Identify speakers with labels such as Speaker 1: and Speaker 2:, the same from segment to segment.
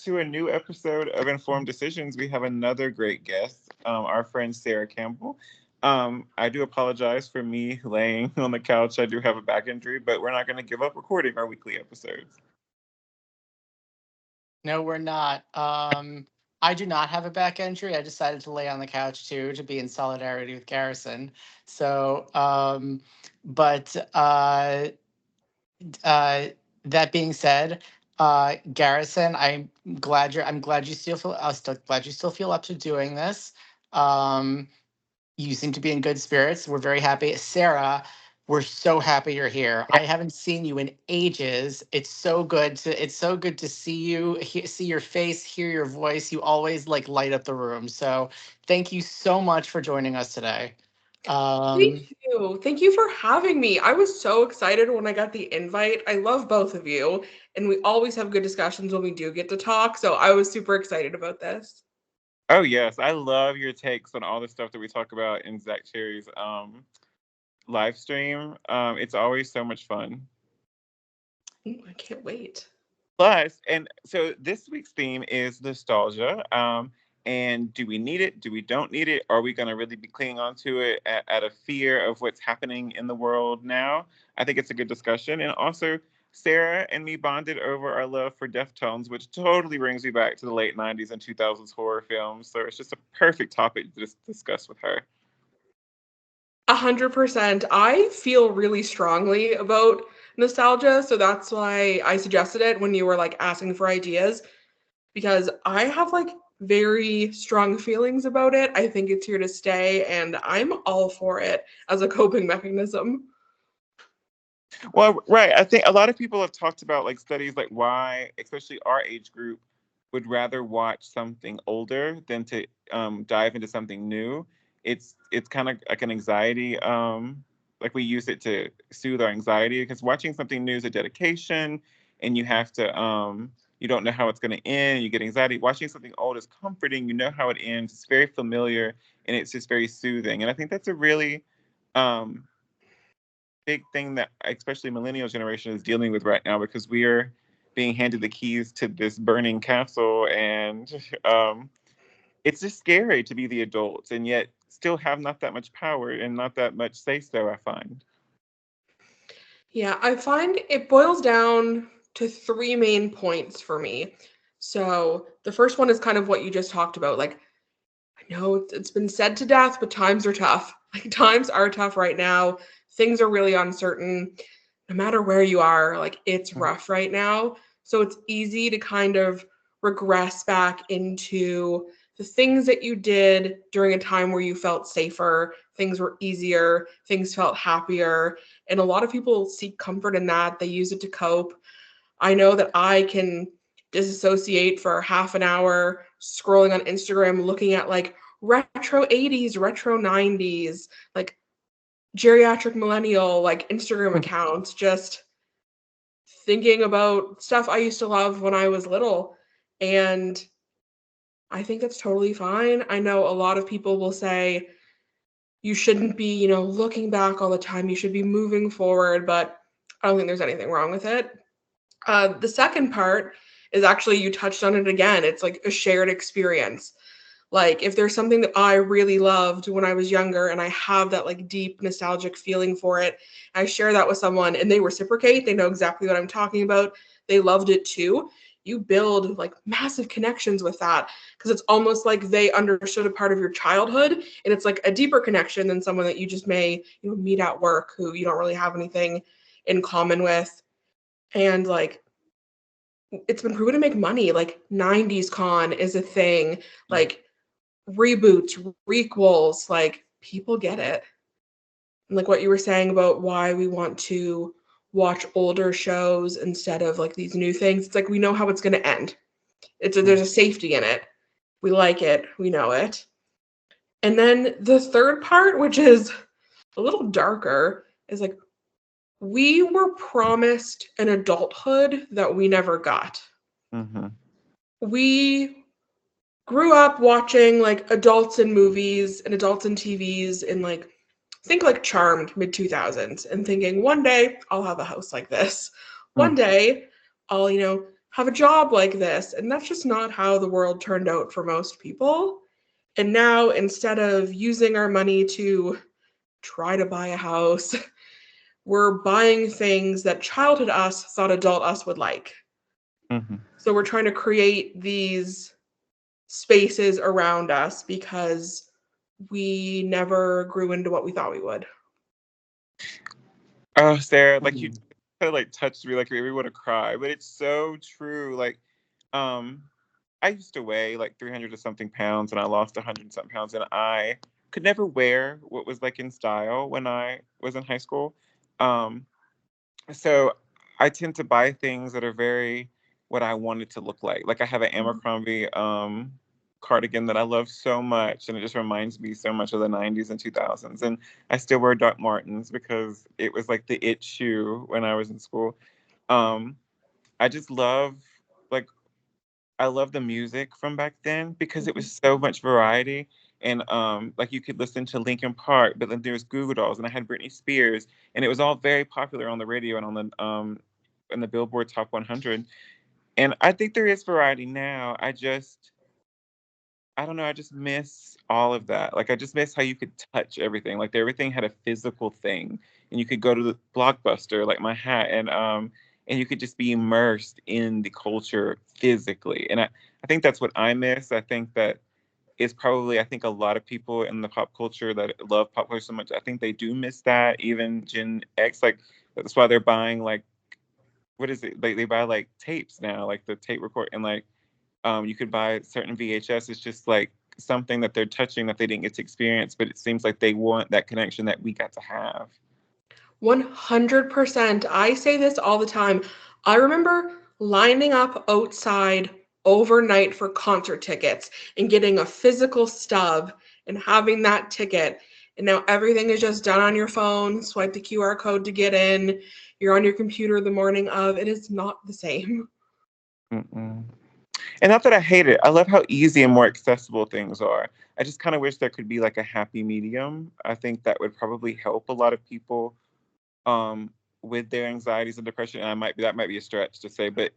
Speaker 1: to a new episode of Informed Decisions. We have another great guest, our friend Sarah Campbell. I do apologize for me laying on the couch. I do have a back injury, but we're not going to give up recording our weekly episodes.
Speaker 2: No, we're not. I do not have a back injury. I decided to lay on the couch too to be in solidarity with Garrison. So, but uh, that being said, Garrison, I'm glad you still feel. I'm still glad you still feel up to doing this. Um, you seem to be in good spirits. We're very happy. Sarah, we're so happy you're here. I haven't seen you in ages. It's so good to see you, see your face, hear your voice. You always like light up the room. So thank you so much for joining us today.
Speaker 3: Thank
Speaker 2: Um,
Speaker 3: you. Thank you for having me. I was so excited when I got the invite. I love both of you, and we always have good discussions when we do get to talk. So I was super excited about this.
Speaker 1: Oh yes, I love your takes on all the stuff that we talk about in Zach Cherry's live stream. It's always so much fun.
Speaker 3: I can't wait.
Speaker 1: Plus, and so this week's theme is nostalgia. And do we need it? Do we don't need it? Are we going to really be clinging on to it out of fear of what's happening in the world now? I think it's a good discussion. And also, Sarah and me bonded over our love for Deftones, which totally brings me back to the late 90s and 2000s horror films. So it's just a perfect topic to discuss with her.
Speaker 3: 100%. I feel really strongly about nostalgia, so that's why I suggested it when you were like asking for ideas, because I have like very strong feelings about it. I think it's here to stay, and I'm all for it as a coping mechanism.
Speaker 1: Well, right. I think a lot of people have talked about like studies like why, especially our age group, would rather watch something older than to dive into something new. It's kind of like an anxiety. Like we use it to soothe our anxiety because watching something new is a dedication, and you have to you don't know how it's going to end. You get anxiety. Watching something old is comforting. You know how it ends. It's very familiar, and it's just very soothing. And I think that's a really um, big thing that especially millennial generation is dealing with right now because we are being handed the keys to this burning castle and it's just scary to be the adults and yet still have not that much power and not that much say so, I find.
Speaker 3: Yeah, I find it boils down to three main points for me. So the first one is kind of what you just talked about. Like, I know it's been said to death, but times are tough. Like, times are tough right now. Things are really uncertain. No matter where you are, like, it's rough right now. So it's easy to kind of regress back into the things that you did during a time where you felt safer, things were easier, things felt happier. And a lot of people seek comfort in that. They use it to cope. I know that I can disassociate for half an hour scrolling on Instagram, looking at like retro 80s, retro 90s, like geriatric millennial, like Instagram accounts, just thinking about stuff I used to love when I was little. And I think that's totally fine. I know a lot of people will say you shouldn't be, looking back all the time. You should be moving forward, but I don't think there's anything wrong with it. The second part is actually you touched on it again. It's like a shared experience. Like if there's something that I really loved when I was younger and I have that like deep nostalgic feeling for it, I share that with someone and they reciprocate, they know exactly what I'm talking about. They loved it too. You build like massive connections with that because it's almost like they understood a part of your childhood and it's like a deeper connection than someone that you just may, meet at work who you don't really have anything in common with. And like it's been proven to make money. Like 90s con is a thing. Like reboots, requels, like people get it. And like what you were saying about why we want to watch older shows instead of like these new things. It's like we know how it's going to end. There's a safety in it. We like it. We know it. And then the third part, which is a little darker, is like we were promised an adulthood that we never got.
Speaker 1: Mm-hmm.
Speaker 3: We grew up watching like adults in movies and adults in TVs in like think like Charmed mid 2000s and thinking one day I'll have a house like this. One day I'll, have a job like this. And that's just not how the world turned out for most people. And now, instead of using our money to try to buy a house, we're buying things that childhood us thought adult us would like.
Speaker 1: Mm-hmm.
Speaker 3: So we're trying to create these spaces around us because we never grew into what we thought we would.
Speaker 1: Oh, Sarah, like you
Speaker 2: Mhm.
Speaker 1: kind of like touched me, like made me want to cry, but it's so true. Like, um, I used to weigh like 300 or something pounds, and I lost 100 and something pounds, and I could never wear what was like in style when I was in high school. Um, so I tend to buy things that are very what I want it to look like. Like I have an Abercrombie cardigan that I love so much, and it just reminds me so much of the 90s and 2000s. And I still wear Doc Martens because it was like the it shoe when I was in school. Um, I just love like I love the music from back then because it was so much variety. And like you could listen to Linkin Park, but then there's Goo Goo Dolls, and I had Britney Spears, and it was all very popular on the radio and on the in the Billboard Top 100. And I think there is variety now. I don't know, I just miss all of that. Like I just miss how you could touch everything. Like everything had a physical thing, and you could go to the Blockbuster, like my hat, and you could just be immersed in the culture physically. And I think that's what I miss. I think that is probably I think a lot of people in the pop culture that love pop culture so much, I think they do miss that. Even Gen X, like that's why they're buying like what is it? They buy like tapes now, like the tape record, and like you could buy certain VHS. It's just like something that they're touching that they didn't get to experience, but it seems like they want that connection that we got to have.
Speaker 3: 100%. I say this all the time. I remember lining up outside overnight for concert tickets and getting a physical stub and having that ticket. And now everything is just done on your phone. Swipe the QR code to get in. You're on your computer the morning of. It is not the same.
Speaker 1: Mm-mm. And not that I hate it. I love how easy and more accessible things are. I just kind of wish there could be like a happy medium. I think that would probably help a lot of people um, with their anxieties and depression. And that might be a stretch to say, but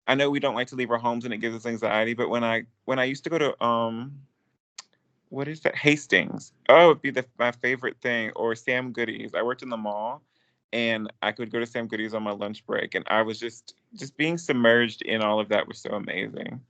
Speaker 1: I know we don't like to leave our homes and it gives us anxiety. But when I used to go to what is that? Hastings. Oh, it would be my favorite thing. Or Sam Goodies. I worked in the mall, and I could go to Sam Goodies on my lunch break, and I was just being submerged in all of that was so amazing.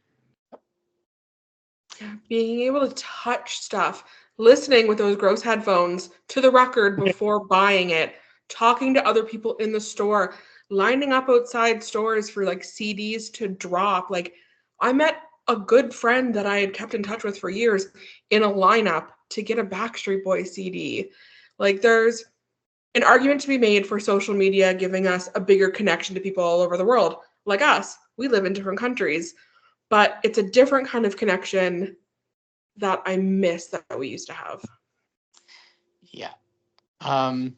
Speaker 3: Being able to touch stuff, listening with those gross headphones to the record before buying it, talking to other people in the store, lining up outside stores for like CDs to drop. Like, I met a good friend that I had kept in touch with for years in a lineup to get a Backstreet Boys CD. Like, there's an argument to be made for social media giving us a bigger connection to people all over the world. Like us, we live in different countries, but it's a different kind of connection that I miss that we used to have.
Speaker 2: Yeah. Um,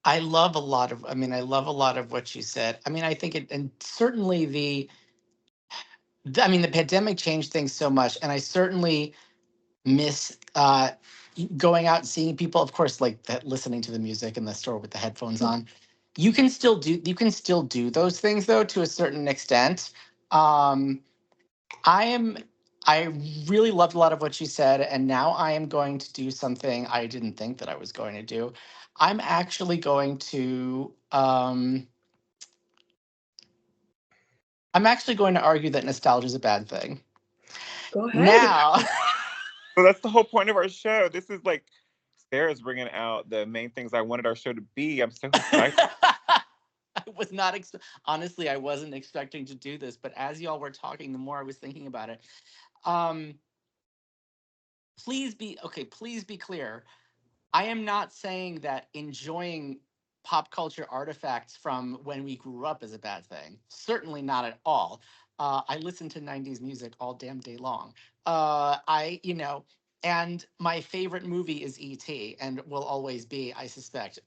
Speaker 2: I love a lot of, I mean, I love a lot of what you said. I mean, I think it, and certainly I mean, the pandemic changed things so much. And I certainly miss going out and seeing people, of course, like that, listening to the music in the store with the headphones on. You can still do those things though, to a certain extent. Um, I am I really loved a lot of what you said, and now I am going to do something I didn't think that I was going to do. I'm actually going to I'm actually going to argue that nostalgia is a bad thing.
Speaker 3: Go ahead.
Speaker 2: Now,
Speaker 1: So that's the whole point of our show. This is like Sarah's bringing out the main things I wanted our show to be. I'm so excited.
Speaker 2: I was not honestly, I wasn't expecting to do this, but as y'all were talking, the more I was thinking about it. Um, please be clear. I am not saying that enjoying pop culture artifacts from when we grew up is a bad thing. Certainly not at all. I listen to 90s music all damn day long. And my favorite movie is E.T. and will always be, I suspect.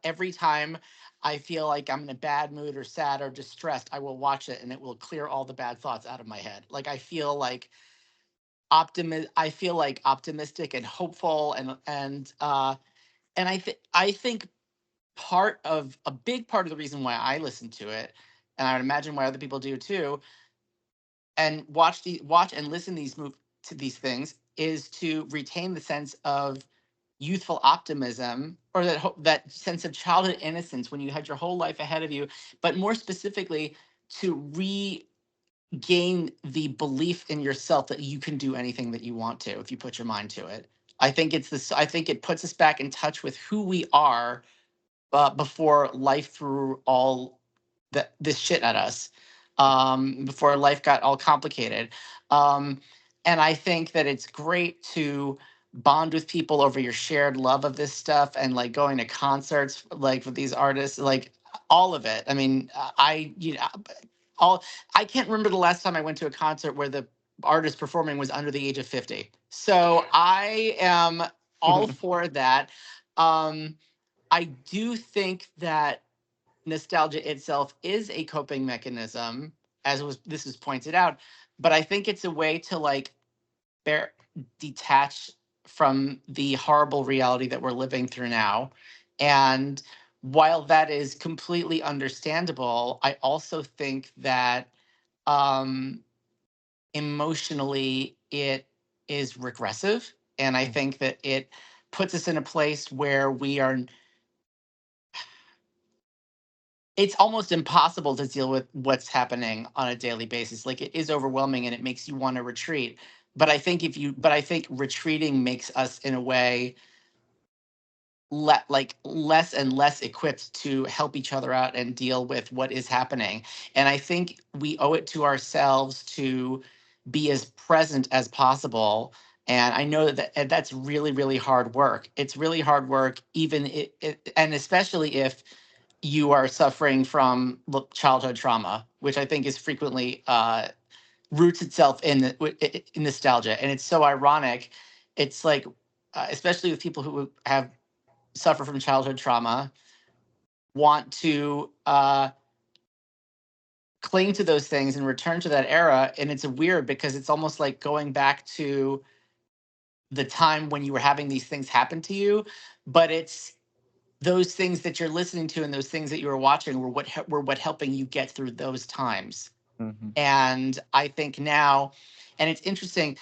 Speaker 2: Every time I feel like I'm in a bad mood or sad or distressed, I will watch it and it will clear all the bad thoughts out of my head. Like I feel like optimistic and hopeful and I think part of a big part of the reason why I listen to it and I would imagine why other people do too, and watch and listen to these things is to retain the sense of youthful optimism, or that sense of childhood innocence when you had your whole life ahead of you, but more specifically to regain the belief in yourself that you can do anything that you want to if you put your mind to it. I think it puts us back in touch with who we are, before life threw all this shit at us, before life got all complicated. Um, and I think that it's great to bond with people over your shared love of this stuff, and like going to concerts like with these artists, like all of it. I mean, all I can't remember the last time I went to a concert where the artist performing was under the age of 50. So I am all for that. Um, I do think that nostalgia itself is a coping mechanism, as this was pointed out, but I think it's a way to like bear detach from the horrible reality that we're living through now. And while that is completely understandable, I also think that, um, emotionally it is regressive, and I think that it puts us in a place where we are it's almost impossible to deal with what's happening on a daily basis. Like, it is overwhelming and it makes you want to retreat. But I think retreating makes us in a way less and less equipped to help each other out and deal with what is happening. And I think we owe it to ourselves to be as present as possible. And I know that that's really, really hard work. It's really hard work, and especially if you are suffering from childhood trauma, which I think is frequently, roots itself in in nostalgia. And it's so ironic. It's like, especially with people who have suffer from childhood trauma, want to, cling to those things and return to that era. And it's weird because it's almost like going back to the time when you were having these things happen to you, but it's those things that you're listening to and those things that you were watching were what helping you get through those times.
Speaker 1: Mhm.
Speaker 2: And I think now, and it's interesting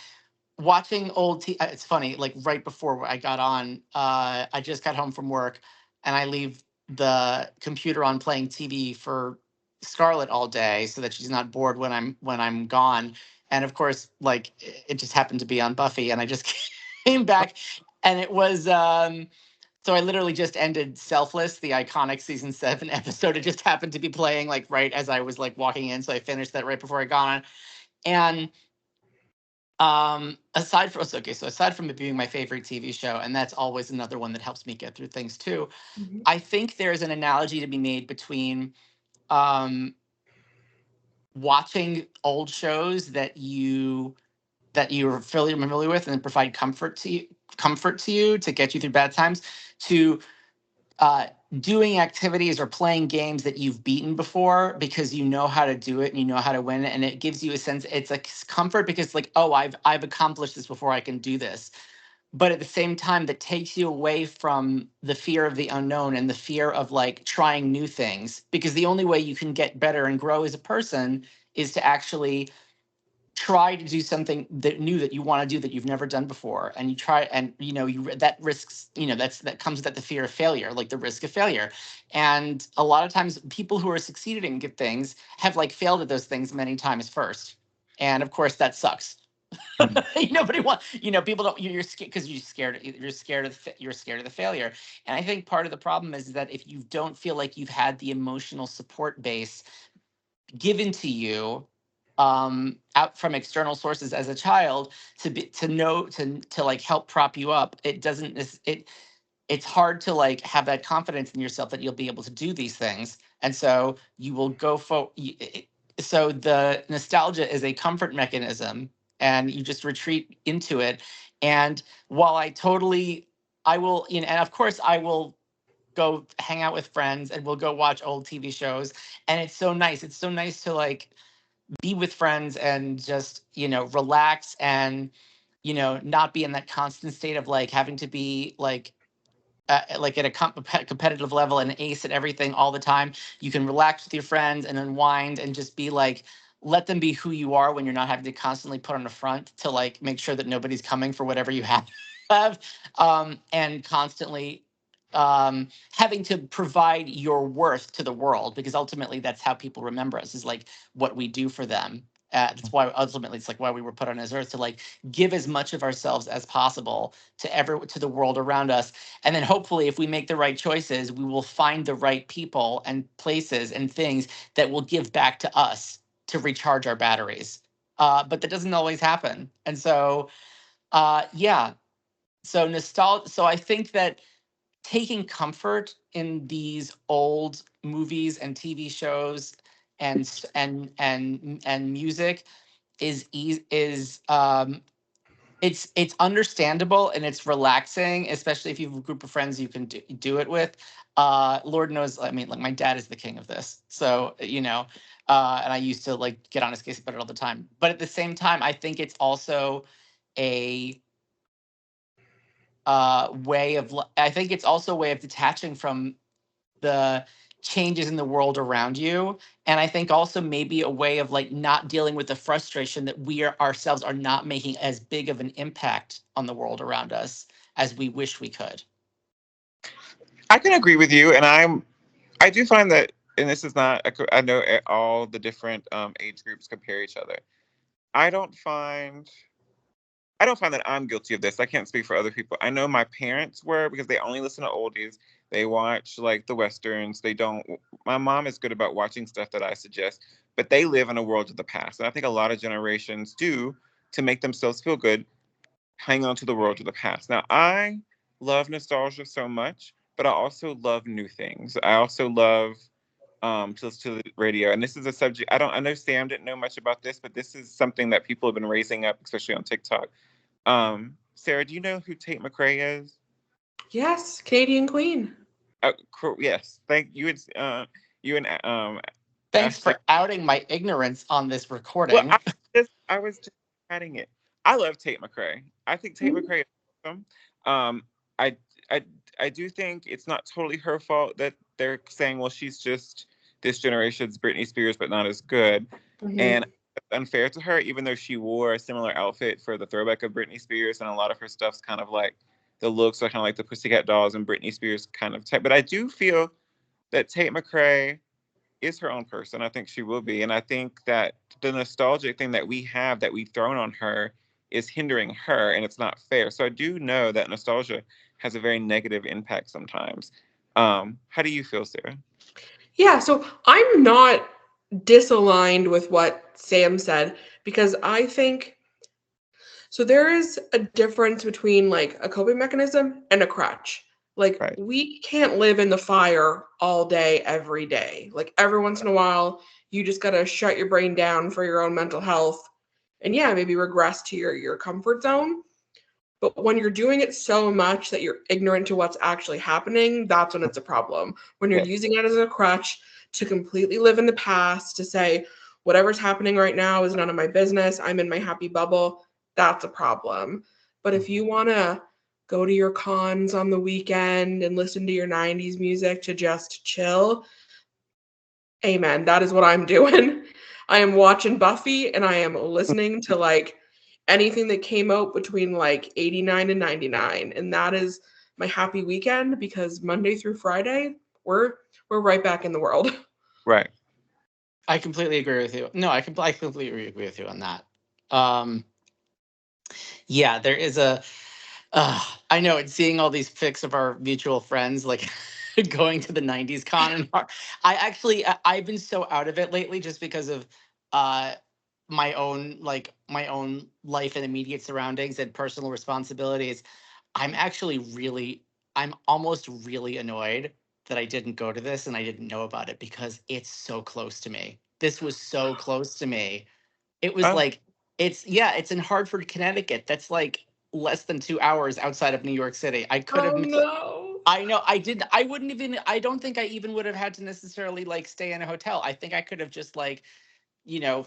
Speaker 2: watching it's funny, like right before I got on, I just got home from work, and I leave the computer on playing TV for Scarlett all day so that she's not bored when I'm gone. And of course, like, it just happened to be on Buffy, and I just came back, and it was, so I literally just ended Selfless, the iconic season 7 episode. It just happened to be playing like right as I was like walking in, so I finished that right before I got on. And, aside from it being my favorite TV show, and that's always another one that helps me get through things too,
Speaker 3: Mhm.
Speaker 2: I think there's an analogy to be made between, um, watching old shows that you're fairly familiar with and provide comfort to you to get you through bad times, to, uh, doing activities or playing games that you've beaten before because you know how to do it and you know how to win, and it gives you a sense. It's like comfort because, like, oh, I've accomplished this before, I can do this. But at the same time, that takes you away from the fear of the unknown and the fear of like trying new things, because the only way you can get better and grow as a person is to actually try to do something that new that you want to do that you've never done before. And you try, and that risks, that comes with that, the fear of failure, like the risk of failure. And a lot of times people who are succeeding at things have like failed at those things many times first, and of course that sucks.
Speaker 1: Mhm.
Speaker 2: Nobody want, people don't, you're scared because you're scared of the failure. And I think part of the problem is that if you don't feel like you've had the emotional support base given to you, out from external sources as a child, to know to like help prop you up, it doesn't it's hard to like have that confidence in yourself that you'll be able to do these things. And so you will go for so the nostalgia is a comfort mechanism, and you just retreat into it. And while I will, and of course I will go hang out with friends, and we'll go watch old TV shows. And it's so nice. It's so nice to like be with friends and just, relax, and, not be in that constant state of like having to be like like at a competitive level and ace at everything all the time. You can relax with your friends and unwind and just be like, let them be who you are when you're not having to constantly put on a front to like make sure that nobody's coming for whatever you have. have and constantly having to provide your worth to the world, because ultimately that's how people remember us, is like what we do for them. That's why ultimately it's like why we were put on this earth, to like give as much of ourselves as possible to the world around us. And then hopefully if we make the right choices, we will find the right people and places and things that will give back to us to recharge our batteries. But that doesn't always happen. And so yeah, so nostalgia. So I think that taking comfort in these old movies and TV shows and and music is it's understandable and it's relaxing, especially if you have a group of friends you can do it with. Lord knows, I mean, like my dad is the king of this, so and I used to like get on his case about it all the time. But at the same time, I think it's also a I think it's also a way of detaching from the changes in the world around you. And I think also maybe a way of like not dealing with the frustration that we are ourselves are not making as big of an impact on the world around us as we wish we could.
Speaker 1: I can agree with you, and I do find that, and this is not, I know all the different age groups compare each other. I don't find I don't find that I'm guilty of this. I can't speak for other people. I know my parents were, because they only listen to oldies. They watch like the westerns. They don't. My mom is good about watching stuff that I suggest, but they live in a world of the past, and I think a lot of generations do, to make themselves feel good, hang on to the world of the past. Now, I love nostalgia so much, but I also love new things. I also love to listen to the radio. And this is a subject I know Sam didn't know much about this, but this is something that people have been raising up, especially on TikTok. Sarah, do you know who Tate McRae is?
Speaker 3: Yes, Canadian Queen.
Speaker 1: Yes. Thank you. You and
Speaker 2: Thanks
Speaker 1: Ashley.
Speaker 2: for outing my ignorance on this
Speaker 1: Well,
Speaker 2: recording.
Speaker 1: I was just adding it. I love Tate McRae. I think Tate
Speaker 3: Mhm.
Speaker 1: McRae is awesome. I I I do think it's not totally her fault that they're saying, well, she's just this generation's Britney Spears, but not as good. And
Speaker 3: Mhm.
Speaker 1: it's unfair to her, even though she wore a similar outfit for the throwback of Britney Spears, and a lot of her stuff's kind of like the looks are kind of like the Pussycat Dolls and Britney Spears kind of type. But I do feel that Tate McRae is her own person. I think she will be. And I think that the nostalgic thing that we have that we've thrown on her is hindering her, and it's not fair. So I do know that nostalgia has a very negative impact sometimes. How do you feel, Sarah?
Speaker 3: Yeah, so I'm not disaligned with what Sam said because I think so there is a difference between like a coping mechanism and a crutch. Like
Speaker 1: Right.
Speaker 3: we can't live in the fire all day every day. Like every once in a while you just got to shut your brain down for your own mental health and yeah, maybe regress to your comfort zone. But when you're doing it so much that you're ignorant to what's actually happening, that's when it's a problem. When you're
Speaker 1: Yes.
Speaker 3: using it as a crutch to completely live in the past, to say, whatever's happening right now is none of my business, I'm in my happy bubble, that's a problem. But if you want to go to your cons on the weekend and listen to your 90s music to just chill, amen. That is what I'm doing. I am watching Buffy and I am listening to like anything that came out between like 89 and 99. And that is my happy weekend because Monday through Friday, we're right back in the world.
Speaker 1: Right.
Speaker 2: I completely agree with you. No, I completely agree with you on that. Um, yeah, there is a. I know it's seeing all these pics of our mutual friends like going to the '90s con, and I've been so out of it lately just because of uh my own life and immediate surroundings and personal responsibilities. I'm actually really I'm almost really annoyed that I didn't go to this and I didn't know about it because it's so close to me. This was so close to me. It was
Speaker 1: Oh,
Speaker 2: like it's in Hartford, Connecticut. That's like less than 2 hours outside of New York City. I could
Speaker 3: Oh
Speaker 2: have
Speaker 3: no.
Speaker 2: I know I did I wouldn't even I don't think I even would have had to necessarily like stay in a hotel. I think I could have just like,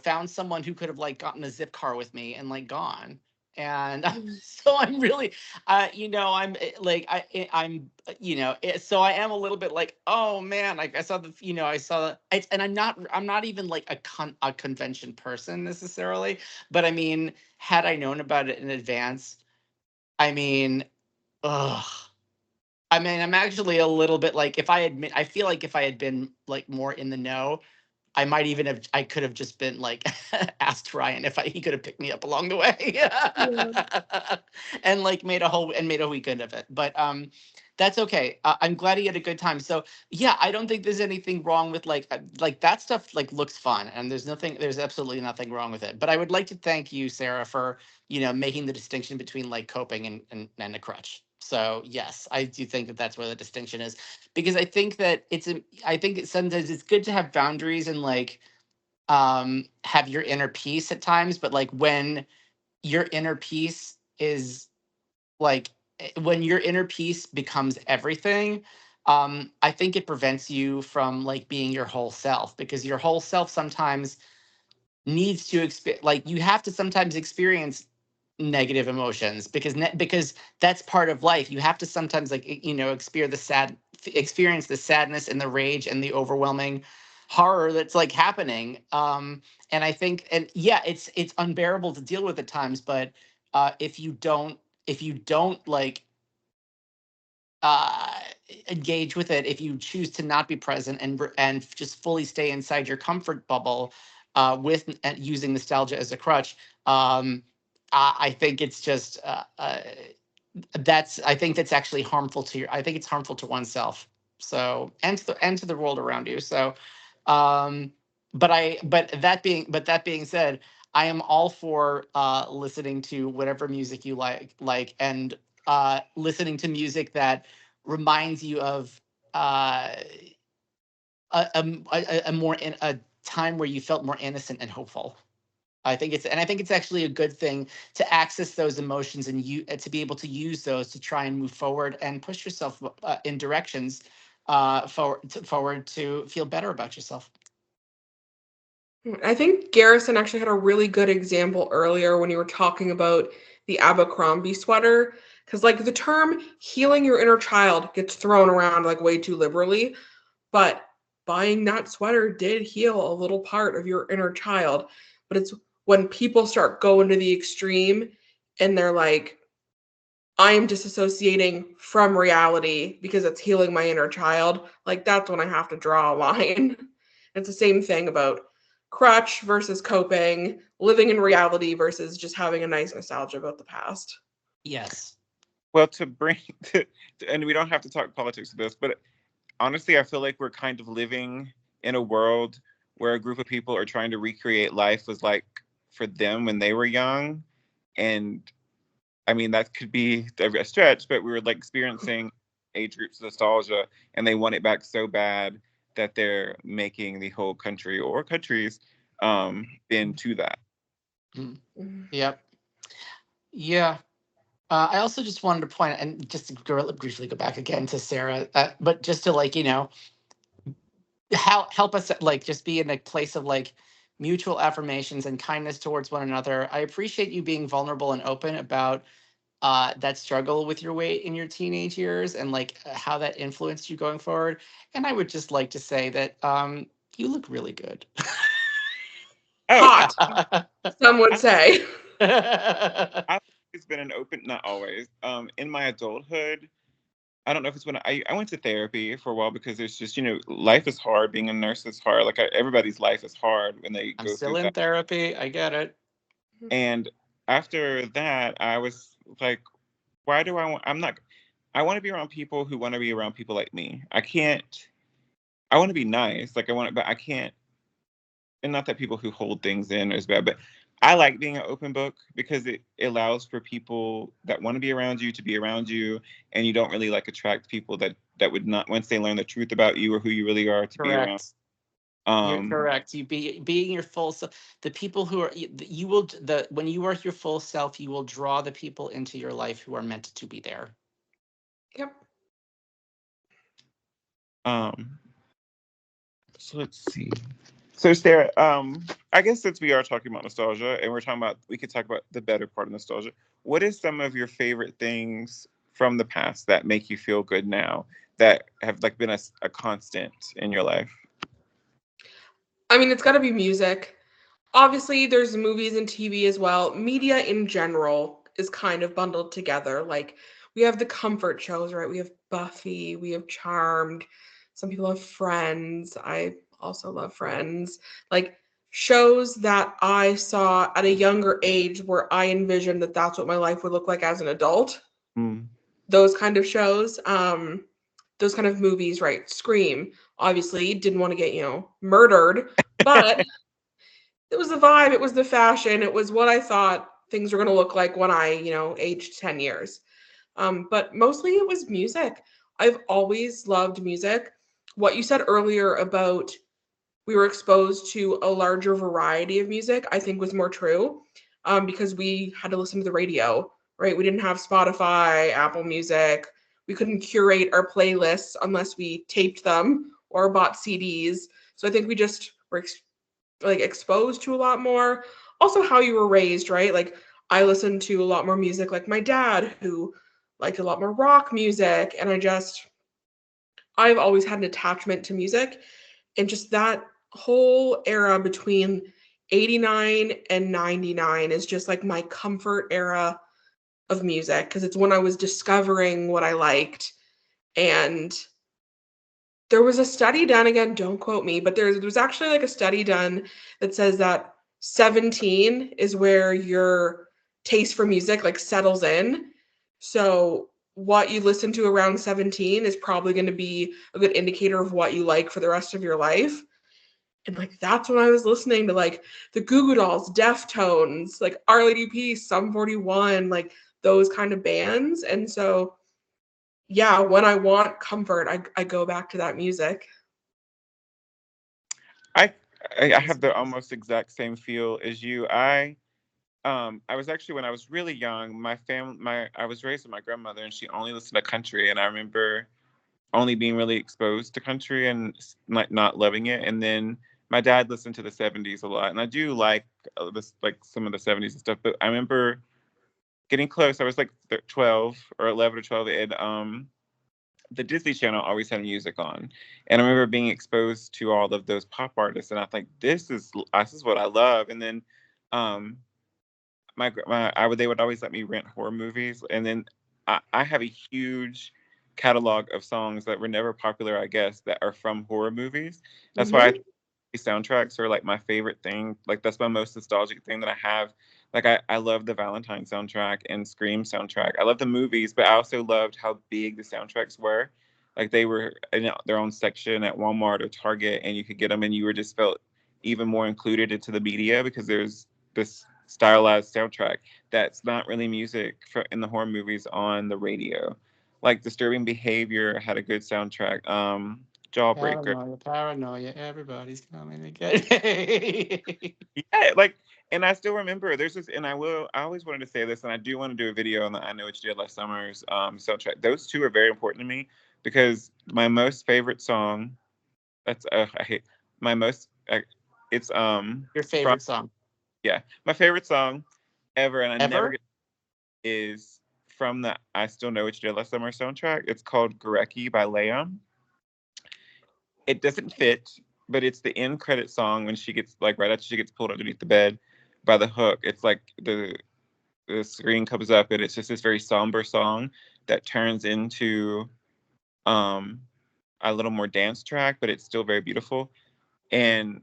Speaker 2: found someone who could have like gotten a zip car with me and like gone. And so I'm really, I'm like, I'm, so I am a little bit like, oh man, like I saw I saw it, and I'm not even like a convention person necessarily, but I mean, had I known about it in advance, I mean, ugh. I mean, I'm actually a little bit like, I feel like if I had been like more in the know, I could have just been like asked Ryan if he could have picked me up along the way
Speaker 3: Yeah.
Speaker 2: and like made a weekend of it. But that's okay. I'm glad he had a good time. So yeah, I don't think there's anything wrong with like that stuff like looks fun, and there's absolutely nothing wrong with it. But I would like to thank you, Sarah, for making the distinction between like coping and a crutch. So yes, I do think that that's where the distinction is, because I think sometimes it's good to have boundaries and like have your inner peace at times, but like your inner peace is like when your inner peace becomes everything, I think it prevents you from like being your whole self, because your whole self sometimes needs to like you have to sometimes experience negative emotions, because that's part of life. You have to sometimes like experience the sadness and the rage and the overwhelming horror that's like happening. And I think, and yeah, it's unbearable to deal with at times, but if you don't like uh engage with it, if you choose to not be present and just fully stay inside your comfort bubble with using nostalgia as a crutch, I think it's just I think that's actually harmful to I think it's harmful to oneself, so and to the world around you. So but that being said, I am all for listening to whatever music you and listening to music that reminds you of uh, a more in a time where you felt more innocent and hopeful. I think it's actually a good thing to access those emotions and to be able to use those to try and move forward and push yourself in directions forward to feel better about yourself.
Speaker 3: I think Garrison actually had a really good example earlier when you were talking about the Abercrombie sweater. Because, like, the term healing your inner child gets thrown around like way too liberally. But buying that sweater did heal a little part of your inner child. But it's when people start going to the extreme and they're like, I am disassociating from reality because it's healing my inner child. Like, that's when I have to draw a line. It's the same thing about crutch versus coping, living in reality versus just having a nice nostalgia about the past.
Speaker 2: Yes.
Speaker 1: Well, to bring, and we don't have to talk politics with this, but honestly, I feel like we're kind of living in a world where a group of people are trying to recreate life was like for them when they were young. And I mean, that could be a stretch, but we were like experiencing age groups nostalgia, and they want it back so bad that they're making the whole country or countries bend to that.
Speaker 2: Mm.
Speaker 3: Mm.
Speaker 2: Yep. Yeah. I also just wanted to point, and just to briefly go back again to Sarah, but just to like, help us like just be in a place of like mutual affirmations and kindness towards one another. I appreciate you being vulnerable and open about that struggle with your weight in your teenage years and like how that influenced you going forward. And I would just like to say that you look really good.
Speaker 1: Oh,
Speaker 3: Hot, some would
Speaker 1: I,
Speaker 3: say.
Speaker 1: I've always been an open, not always. In my adulthood, I don't know if it's when I went to therapy for a while because it's just, life is hard. Being a nurse is hard. Like everybody's life is hard when they
Speaker 2: I'm
Speaker 1: go through
Speaker 2: still in
Speaker 1: that.
Speaker 2: therapy. I get it.
Speaker 1: And after that, I was like, why do I want to be around people who want to be around people like me. I want to be nice. Like but I can't, and not that people who hold things in is bad, but I like being an open book because it allows for people that want to be around you to be around you, and you don't really like attract people that would not, once they learn the truth about you or who you really are, to be around.
Speaker 2: Correct. You're
Speaker 1: Um,
Speaker 2: correct. Being your full self. The people who are you will the when you are your full self, you will draw the people into your life who are meant to be there.
Speaker 3: Yep.
Speaker 1: um, so let's see. So Sarah, I guess since we are talking about nostalgia and we're talking about, we could talk about the better part of nostalgia. What is some of your favorite things from the past that make you feel good now that have like been a constant in your life?
Speaker 3: I mean, it's got to be music. Obviously, there's movies and TV as well. Media in general is kind of bundled together. Like, we have the comfort shows, right? We have Buffy, we have Charmed. Some people have Friends. I also love Friends. Like, shows that I saw at a younger age where I envisioned that that's what my life would look like as an adult.
Speaker 1: Mm.
Speaker 3: Those kind of shows. Those kind of movies, right? Scream, obviously, didn't want to get, murdered, but it was the vibe, it was the fashion, it was what I thought things were going to look like when I, aged 10 years. But mostly it was music. I've always loved music. What you said earlier about we were exposed to a larger variety of music, I think was more true, because we had to listen to the radio, right? We didn't have Spotify, Apple Music. We couldn't curate our playlists unless we taped them or bought CDs. So I think we just were like exposed to a lot more. Also, how you were raised, right? Like I listened to a lot more music, like my dad, who liked a lot more rock music, and I've always had an attachment to music, and just that whole era between 89 and 99 is just like my comfort era of music because it's when I was discovering what I liked. And there was a study done, again, don't quote me, but there's actually like a study done that says that 17 is where your taste for music like settles in. So what you listen to around 17 is probably going to be a good indicator of what you like for the rest of your life. And like that's when I was listening to like the Goo Goo Dolls, Deftones, like Our Lady Peace, Sum 41, like those kind of bands. And so yeah, when I want comfort, I go back to that music.
Speaker 1: I I have the almost exact same feel as you. I was actually, when I was really young, my I was raised with my grandmother and she only listened to country, and I remember only being really exposed to country and like not loving it. And then my dad listened to the 70s a lot, and I do like this, like some of the 70s and stuff. But I remember getting close. I was like 12 or 11 or 12, and the Disney Channel always had music on, and I remember being exposed to all of those pop artists, and I think this is what I love. And then um, they would always let me rent horror movies, and then I have a huge catalog of songs that were never popular, I guess, that are from horror movies. That's why I
Speaker 3: Hmm.
Speaker 1: think soundtracks are like my favorite thing. Like that's my most nostalgic thing that I have. Like I love the Valentine soundtrack and Scream soundtrack. I love the movies, but I also loved how big the soundtracks were. Like they were in their own section at Walmart or Target, and you could get them, and you were just felt even more included into the media because there's this stylized soundtrack that's not really music in the horror movies on the radio. Like Disturbing Behavior had a good soundtrack. Jawbreaker.
Speaker 2: Paranoia, paranoia, everybody's coming to get me.
Speaker 1: Yeah, like, and I still remember there's this, and I always wanted to say this, and I do want to do a video on the I Know What You Did Last Summer's soundtrack. Those two are very important to me because my most favorite song, I hate my most, it's
Speaker 2: Your
Speaker 1: from,
Speaker 2: favorite song
Speaker 1: yeah, my favorite song ever, and I never
Speaker 2: ever?
Speaker 1: get, is from the I Still Know What You Did Last Summer soundtrack. It's called Gurecki by Leon. It doesn't fit, but it's the end credit song when she gets like right after she gets pulled underneath the bed by the hook. It's like the screen comes up and it's just this very somber song that turns into um a little more dance track, but it's still very beautiful. And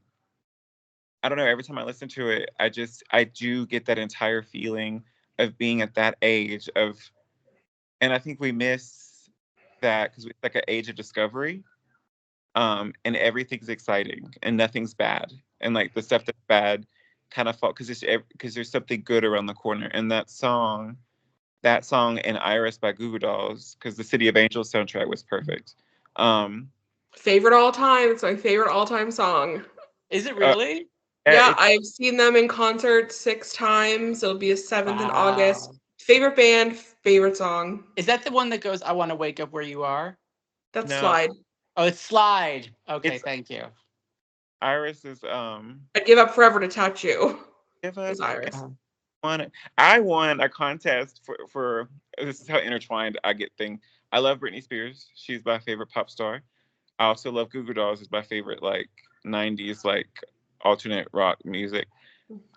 Speaker 1: I don't know, every time I listen to it, I do get that entire feeling of being at that age of, and I think we miss that because it's like an age of discovery, and everything's exciting and nothing's bad, and like the stuff that's bad kind of fall because there's something good around the corner. And that song and Iris by Goo Goo Dolls, because the City of Angels soundtrack was perfect. um
Speaker 3: Favorite all time. It's my favorite all time song.
Speaker 2: Is it
Speaker 1: uh,
Speaker 2: really?
Speaker 1: yeah,
Speaker 3: Yeah,
Speaker 1: it's
Speaker 3: I've seen them in concert 6 times. It'll be a seventh in August.
Speaker 2: Wow.
Speaker 3: Favorite band, favorite song.
Speaker 2: Is that the one that goes, I want to wake up where you are?
Speaker 3: That's
Speaker 1: no
Speaker 3: Slide.
Speaker 2: Oh, it's Slide. Okay,
Speaker 1: it's
Speaker 2: thank you.
Speaker 1: Iris is
Speaker 3: I'd give up forever to touch you.
Speaker 1: give up.
Speaker 3: Is Iris.
Speaker 1: Won. I won a contest for this is how intertwined I get things. I love Britney Spears. She's my favorite pop star. I also love Goo Goo Dolls. Is my favorite like '90s like alternate rock music.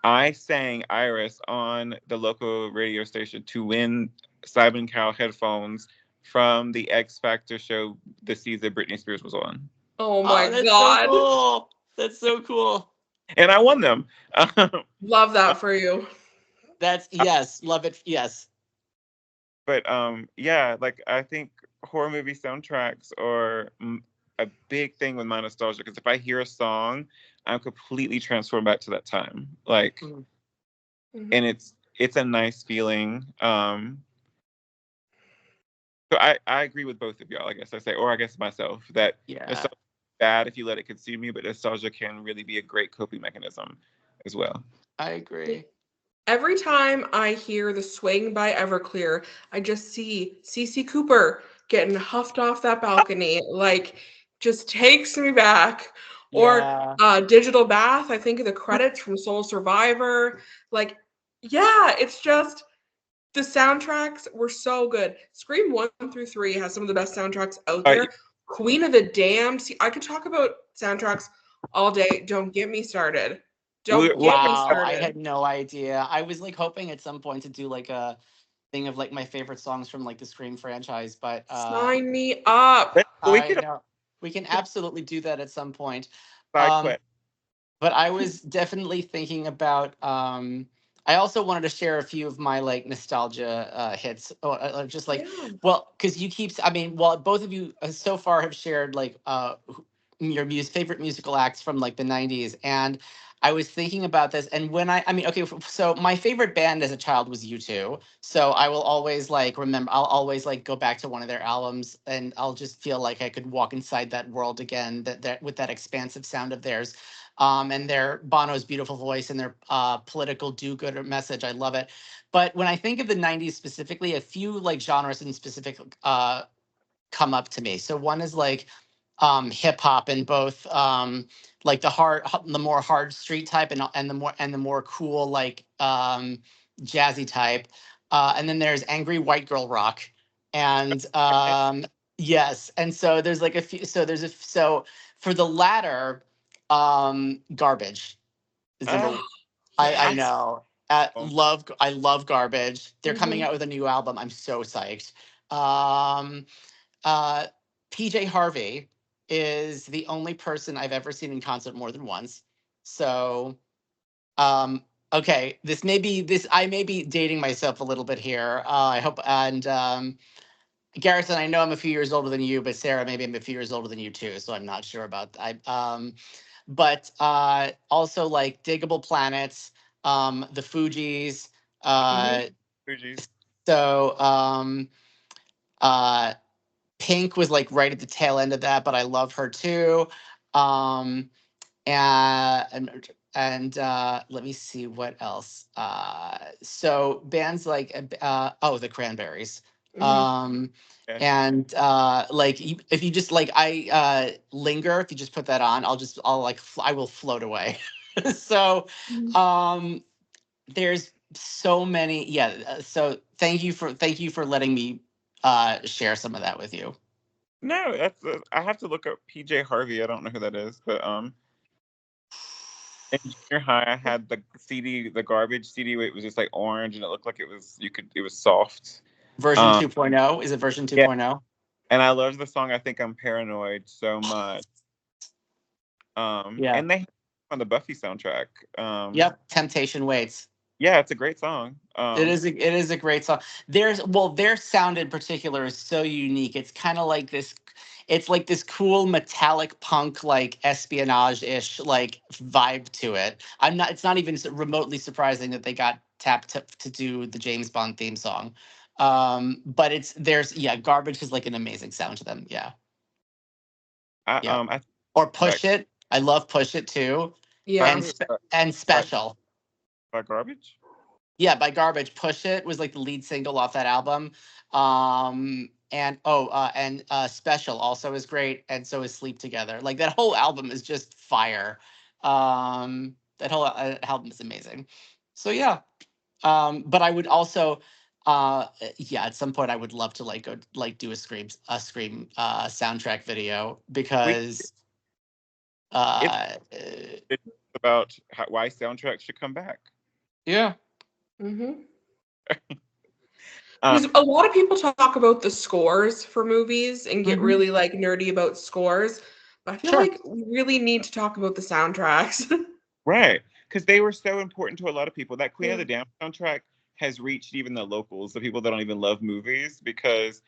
Speaker 1: I sang Iris on the local radio station to win Simon Cowell headphones from the X Factor show the season Britney Spears was on.
Speaker 3: Oh
Speaker 2: Oh,
Speaker 3: my
Speaker 2: that's so
Speaker 3: god.
Speaker 2: cool. That's so cool.
Speaker 1: And I won them.
Speaker 3: Love that for you.
Speaker 2: That's yes, love it. Yes.
Speaker 1: But yeah, like I think horror movie soundtracks are a big thing with my nostalgia because if I hear a song, I'm completely transformed back to that time. Like,
Speaker 2: Mhm.
Speaker 1: and it's a nice feeling. So I agree with both of y'all. I guess I say, or I guess myself that
Speaker 2: Yeah,
Speaker 1: nostalgia is bad if you let it consume you, but nostalgia can really be a great coping mechanism as well.
Speaker 2: I agree.
Speaker 3: Every time I hear the swing by Everclear, I just see Cece Cooper getting huffed off that balcony. Like, just takes me back. Or
Speaker 2: Yeah.
Speaker 3: Digital Bath, I think of the credits from Soul Survivor. Like, yeah, it's just the soundtracks were so good. Scream 1 through 3 has some of the best soundtracks out
Speaker 1: Uh,
Speaker 3: there. Queen of the Damned. See, I could talk about soundtracks all day. Don't get me started. Don't
Speaker 1: we'll
Speaker 3: get me
Speaker 2: Wow, I
Speaker 3: started.
Speaker 2: had no idea. I was like hoping at some point to do like a thing of like my favorite songs from like the Scream franchise, but
Speaker 3: Sign me up.
Speaker 1: we
Speaker 2: I
Speaker 1: could
Speaker 2: know we can absolutely do that at some point.
Speaker 1: side
Speaker 2: Um,
Speaker 1: quest.
Speaker 2: but I was definitely thinking about. I also wanted to share a few of my like nostalgia hits, or just like,
Speaker 3: Yeah.
Speaker 2: well, because you keep. I mean, well, both of you so far have shared like your favorite musical acts from like the '90s, and I was thinking about this, and when I mean, okay, so my favorite band as a child was U2, so I will always like remember. I'll always like go back to one of their albums, and I'll just feel like I could walk inside that world again. That with that expansive sound of theirs, and their Bono's beautiful voice and their political do-gooder message. I love it. But when I think of the '90s specifically, a few like genres in specific come up to me. So one is like hip hop in both like the more hard street type and the more cool like jazzy type. And then there's angry white girl rock. And yes, and so there's like a few. So for the latter, garbage is number.
Speaker 1: Uh,
Speaker 2: I
Speaker 3: Yes.
Speaker 2: know. I love garbage. They're coming
Speaker 3: Mhm.
Speaker 2: out with a new album. I'm so psyched. Um, uh, PJ Harvey is the only person I've ever seen in concert more than once. So, okay, this. I may be dating myself a little bit here. I hope. And Garrison, I know I'm a few years older than you, but Sarah, maybe I'm a few years older than you too. So I'm not sure about that. But also like Diggable Planets, the Fugees.
Speaker 3: Mhm.
Speaker 2: Uh,
Speaker 1: Fugees.
Speaker 2: so uh, Pink was like right at the tail end of that, but I love her too. Um, and let me see what else. So bands like the Cranberries.
Speaker 3: Mhm.
Speaker 2: Um,
Speaker 1: Yeah.
Speaker 2: and like if you just like linger, if you just put that on, I'll like I will float away. So
Speaker 3: Mhm.
Speaker 2: um, there's so many. Yeah. So thank you for letting me share some of that with you.
Speaker 1: No, that's I have to look up PJ Harvey. I don't know who that is, but in junior high, I had the CD, the garbage CD. Where it was just like orange, and it looked like it was soft.
Speaker 2: Version
Speaker 1: Um,
Speaker 2: 2.0. Is it version
Speaker 1: yeah,
Speaker 2: 2.0?
Speaker 1: and I loved the song. I think I'm paranoid so much.
Speaker 2: Yeah.
Speaker 1: And they had it on the Buffy soundtrack.
Speaker 2: Yep. Temptation waits.
Speaker 1: Yeah, it's a great song.
Speaker 2: It is a great song. Their sound in particular is so unique. It's kind of like this. It's like this cool metallic punk like espionage-ish like vibe to it. I'm not. It's not even remotely surprising that they got tapped to do the James Bond theme song. But Garbage is like an amazing sound to them. Yeah. Yeah.
Speaker 1: I
Speaker 2: Or
Speaker 1: back
Speaker 2: Push It. I love Push It too.
Speaker 1: by,
Speaker 3: Yeah.
Speaker 2: And
Speaker 1: by,
Speaker 2: Special.
Speaker 1: by garbage.
Speaker 2: Yeah, by Garbage. Push It was like the lead single off that album. And Special also is great, and so is Sleep Together. Like that whole album is just fire. That whole album is amazing. So yeah, but I would also, yeah, at some point I would love to like go like do a Scream soundtrack video
Speaker 1: We
Speaker 2: because
Speaker 1: it's
Speaker 2: uh,
Speaker 1: about why soundtracks should come back.
Speaker 2: yeah,
Speaker 3: Mm-hmm.
Speaker 1: Uh,
Speaker 3: Because a lot of people talk about the scores for movies and get
Speaker 2: hmm
Speaker 3: really like nerdy about scores, but I feel
Speaker 2: sure.
Speaker 3: like we really need to talk about the soundtracks.
Speaker 1: right, because they were so important to a lot of people. That Queen of
Speaker 3: Yeah.
Speaker 1: the Damned soundtrack has reached even the locals, the people that don't even love movies, because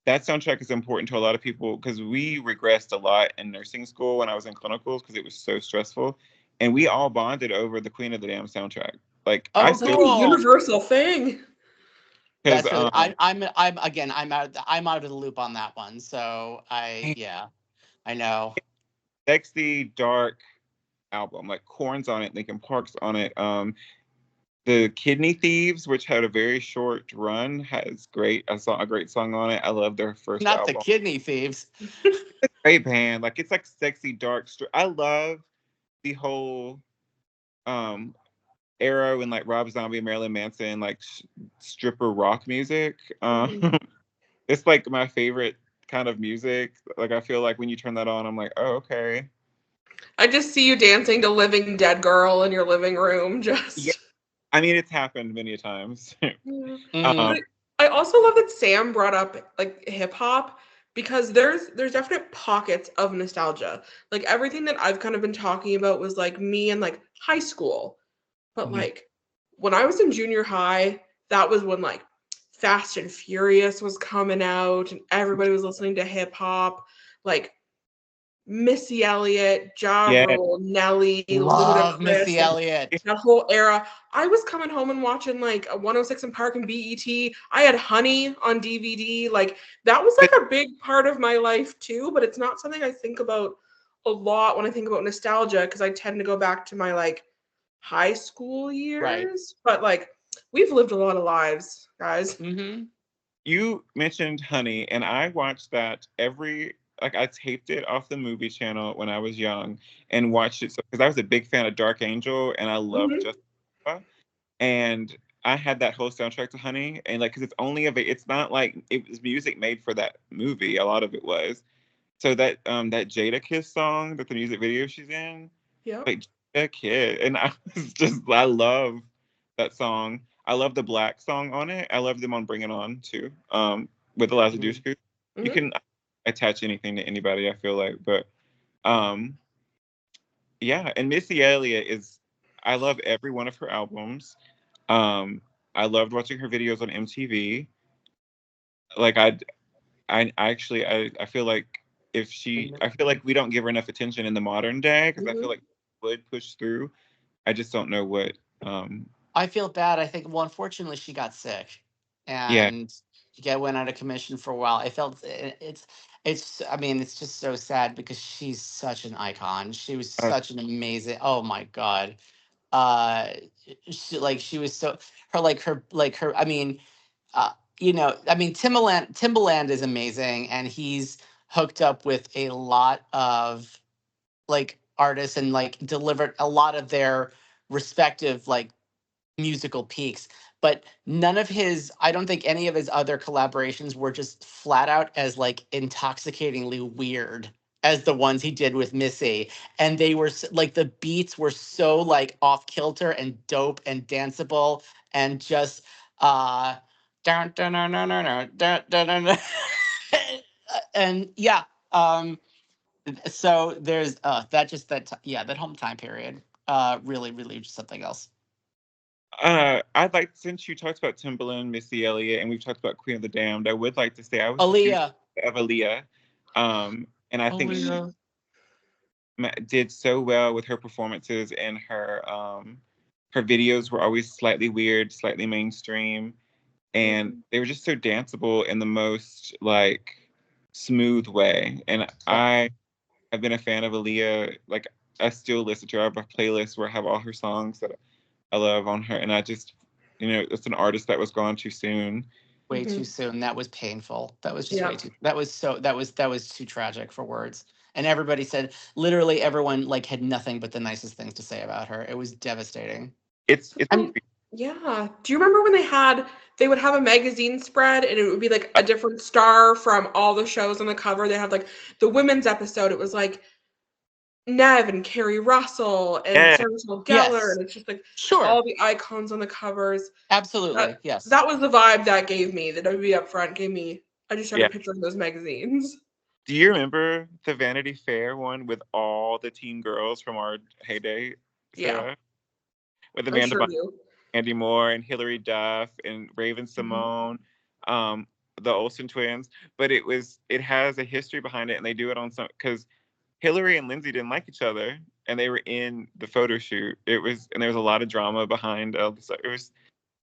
Speaker 1: that soundtrack is important to a lot of people. Because we regressed a lot in nursing school when I was in clinicals because it was so stressful, and we all bonded over the Queen of the Damned soundtrack. Like I
Speaker 2: Oh,
Speaker 3: It's like
Speaker 1: still
Speaker 3: a
Speaker 2: cool.
Speaker 3: universal thing.
Speaker 1: because
Speaker 2: That's really. I'm again. I'm out of the loop on that one. So yeah, I know.
Speaker 1: sexy dark album like Corn's on it, Linkin Park's on it. The Kidney Thieves, which had a very short run, has a great song on it. I love their first
Speaker 2: Not the
Speaker 1: album.
Speaker 2: kidney thieves.
Speaker 1: Great band. Like it's like sexy dark. I love the whole um era when like Rob Zombie, Marilyn Manson, like stripper rock music.
Speaker 3: Mhm.
Speaker 1: It's like my favorite kind of music. Like I feel like when you turn that on, I'm like, oh okay.
Speaker 3: I just see you dancing to Living Dead Girl in your living room.
Speaker 1: Yeah,
Speaker 3: Just.
Speaker 1: I mean it's happened many times.
Speaker 3: Yeah.
Speaker 2: Hmm
Speaker 1: um,
Speaker 3: But I also love that Sam brought up like hip hop because there's definite pockets of nostalgia. Like everything that I've kind of been talking about was like me in like high school. But
Speaker 1: mhm.
Speaker 3: like when I was in junior high, that was when like Fast and Furious was coming out and everybody was listening to hip hop. Like Missy Elliott, Ja
Speaker 1: Yeah,
Speaker 3: Rule, Nelly,
Speaker 2: Love
Speaker 3: Ludacris,
Speaker 2: Missy
Speaker 3: like
Speaker 2: Elliott.
Speaker 3: that whole era. I was coming home and watching like a 106 in Park and BET. I had Honey on DVD. Like that was
Speaker 1: but
Speaker 3: like a big part of my life too, but it's not something I think about a lot when I think about nostalgia because I tend to go back to my like high school
Speaker 2: Right.
Speaker 3: years. But like we've lived a lot of lives, guys.
Speaker 2: hmm
Speaker 1: you mentioned Honey, and I watched that like I taped it off the movie channel when I was young and watched it because I was a big fan of Dark Angel and I loved
Speaker 3: Hmm.
Speaker 1: Jessica. And I had that whole soundtrack to Honey, and like because it's not like it was music made for that movie. A lot of it was. So that Jada Kiss song that the music video she's in,
Speaker 3: Yep.
Speaker 1: like Jada Kiss, and I love that song. I love the Black song on it. I love them on Bring It On too. With Eliza
Speaker 2: hmm
Speaker 1: Dushku, you
Speaker 3: Hmm.
Speaker 1: can attach anything to anybody. I feel like, but um, yeah. And Missy Elliott is. I love every one of her albums. Um, I loved watching her videos on MTV. Like I feel like I feel like we don't give her enough attention in the modern day because I feel
Speaker 3: Hmm.
Speaker 1: like would push through. I just don't know what.
Speaker 2: I feel bad. I think, well, unfortunately, she got sick,
Speaker 1: Yeah.
Speaker 2: and went out of commission for a while. I felt it's. I mean, it's just so sad because she's such an icon. She was
Speaker 1: Uh,
Speaker 2: such an amazing. Oh my god. She was so her. I mean, uh, I mean, Timbaland is amazing, and he's hooked up with a lot of like artists and like delivered a lot of their respective like musical peaks, but none of his I don't think any of his other collaborations were just flat out as like intoxicatingly weird as the ones he did with Missy. And they were like the beats were so like off kilter and dope and danceable and just dun, dun, dun, dun, dun, dun, dun, dun, dun, dun. And yeah, so there's that whole time period really just something else.
Speaker 1: I'd like since you talked about Timbaland, Missy Elliott, and we've talked about Queen of the Damned. I would like to say I was a huge
Speaker 2: Aaliyah.
Speaker 1: fan of Aaliyah, and I think she
Speaker 3: Yeah.
Speaker 1: did so well with her performances and her videos were always slightly weird, slightly mainstream, and
Speaker 3: Mhm.
Speaker 1: they were just so danceable in the most like smooth way. And
Speaker 2: Yeah.
Speaker 1: I have been a fan of Aaliyah. Like I still listen to her. I have a playlist where I have all her songs that I love on her, and I just it's an artist that was gone too soon.
Speaker 2: Way too
Speaker 3: Mhm.
Speaker 2: soon. That was painful. That was just way
Speaker 3: Yeah.
Speaker 2: too. That was too tragic for words. And everybody said, literally everyone like had nothing but the nicest things to say about her. It was devastating.
Speaker 1: It's
Speaker 2: I'm
Speaker 3: Yeah. Do you remember when they would have a magazine spread and it would be like a different star from all the shows on the cover? They had like the women's episode. It was like Nev and Carrie Russell and
Speaker 1: yeah,
Speaker 3: Sarah Michelle Gellar,
Speaker 2: yes,
Speaker 3: and it's just like
Speaker 2: sure,
Speaker 3: all the icons on the covers. That
Speaker 2: absolutely, yes.
Speaker 3: that was the vibe that gave me. The WB up front gave me. I just
Speaker 1: yeah.
Speaker 3: started picturing those magazines.
Speaker 1: Do you remember the Vanity Fair one with all the teen girls from our heyday,
Speaker 3: Yeah,
Speaker 1: Sarah? With
Speaker 3: I
Speaker 1: Amanda
Speaker 3: sure
Speaker 1: Bynes,
Speaker 3: do.
Speaker 1: Andy Moore, and Hilary Duff, and Raven
Speaker 3: Mhm.
Speaker 1: Simone, um, the Olsen twins. But it has a history behind it, and they do it on some because Hillary and Lindsay didn't like each other, and they were in the photo shoot. And there was a lot of drama behind all the stuff.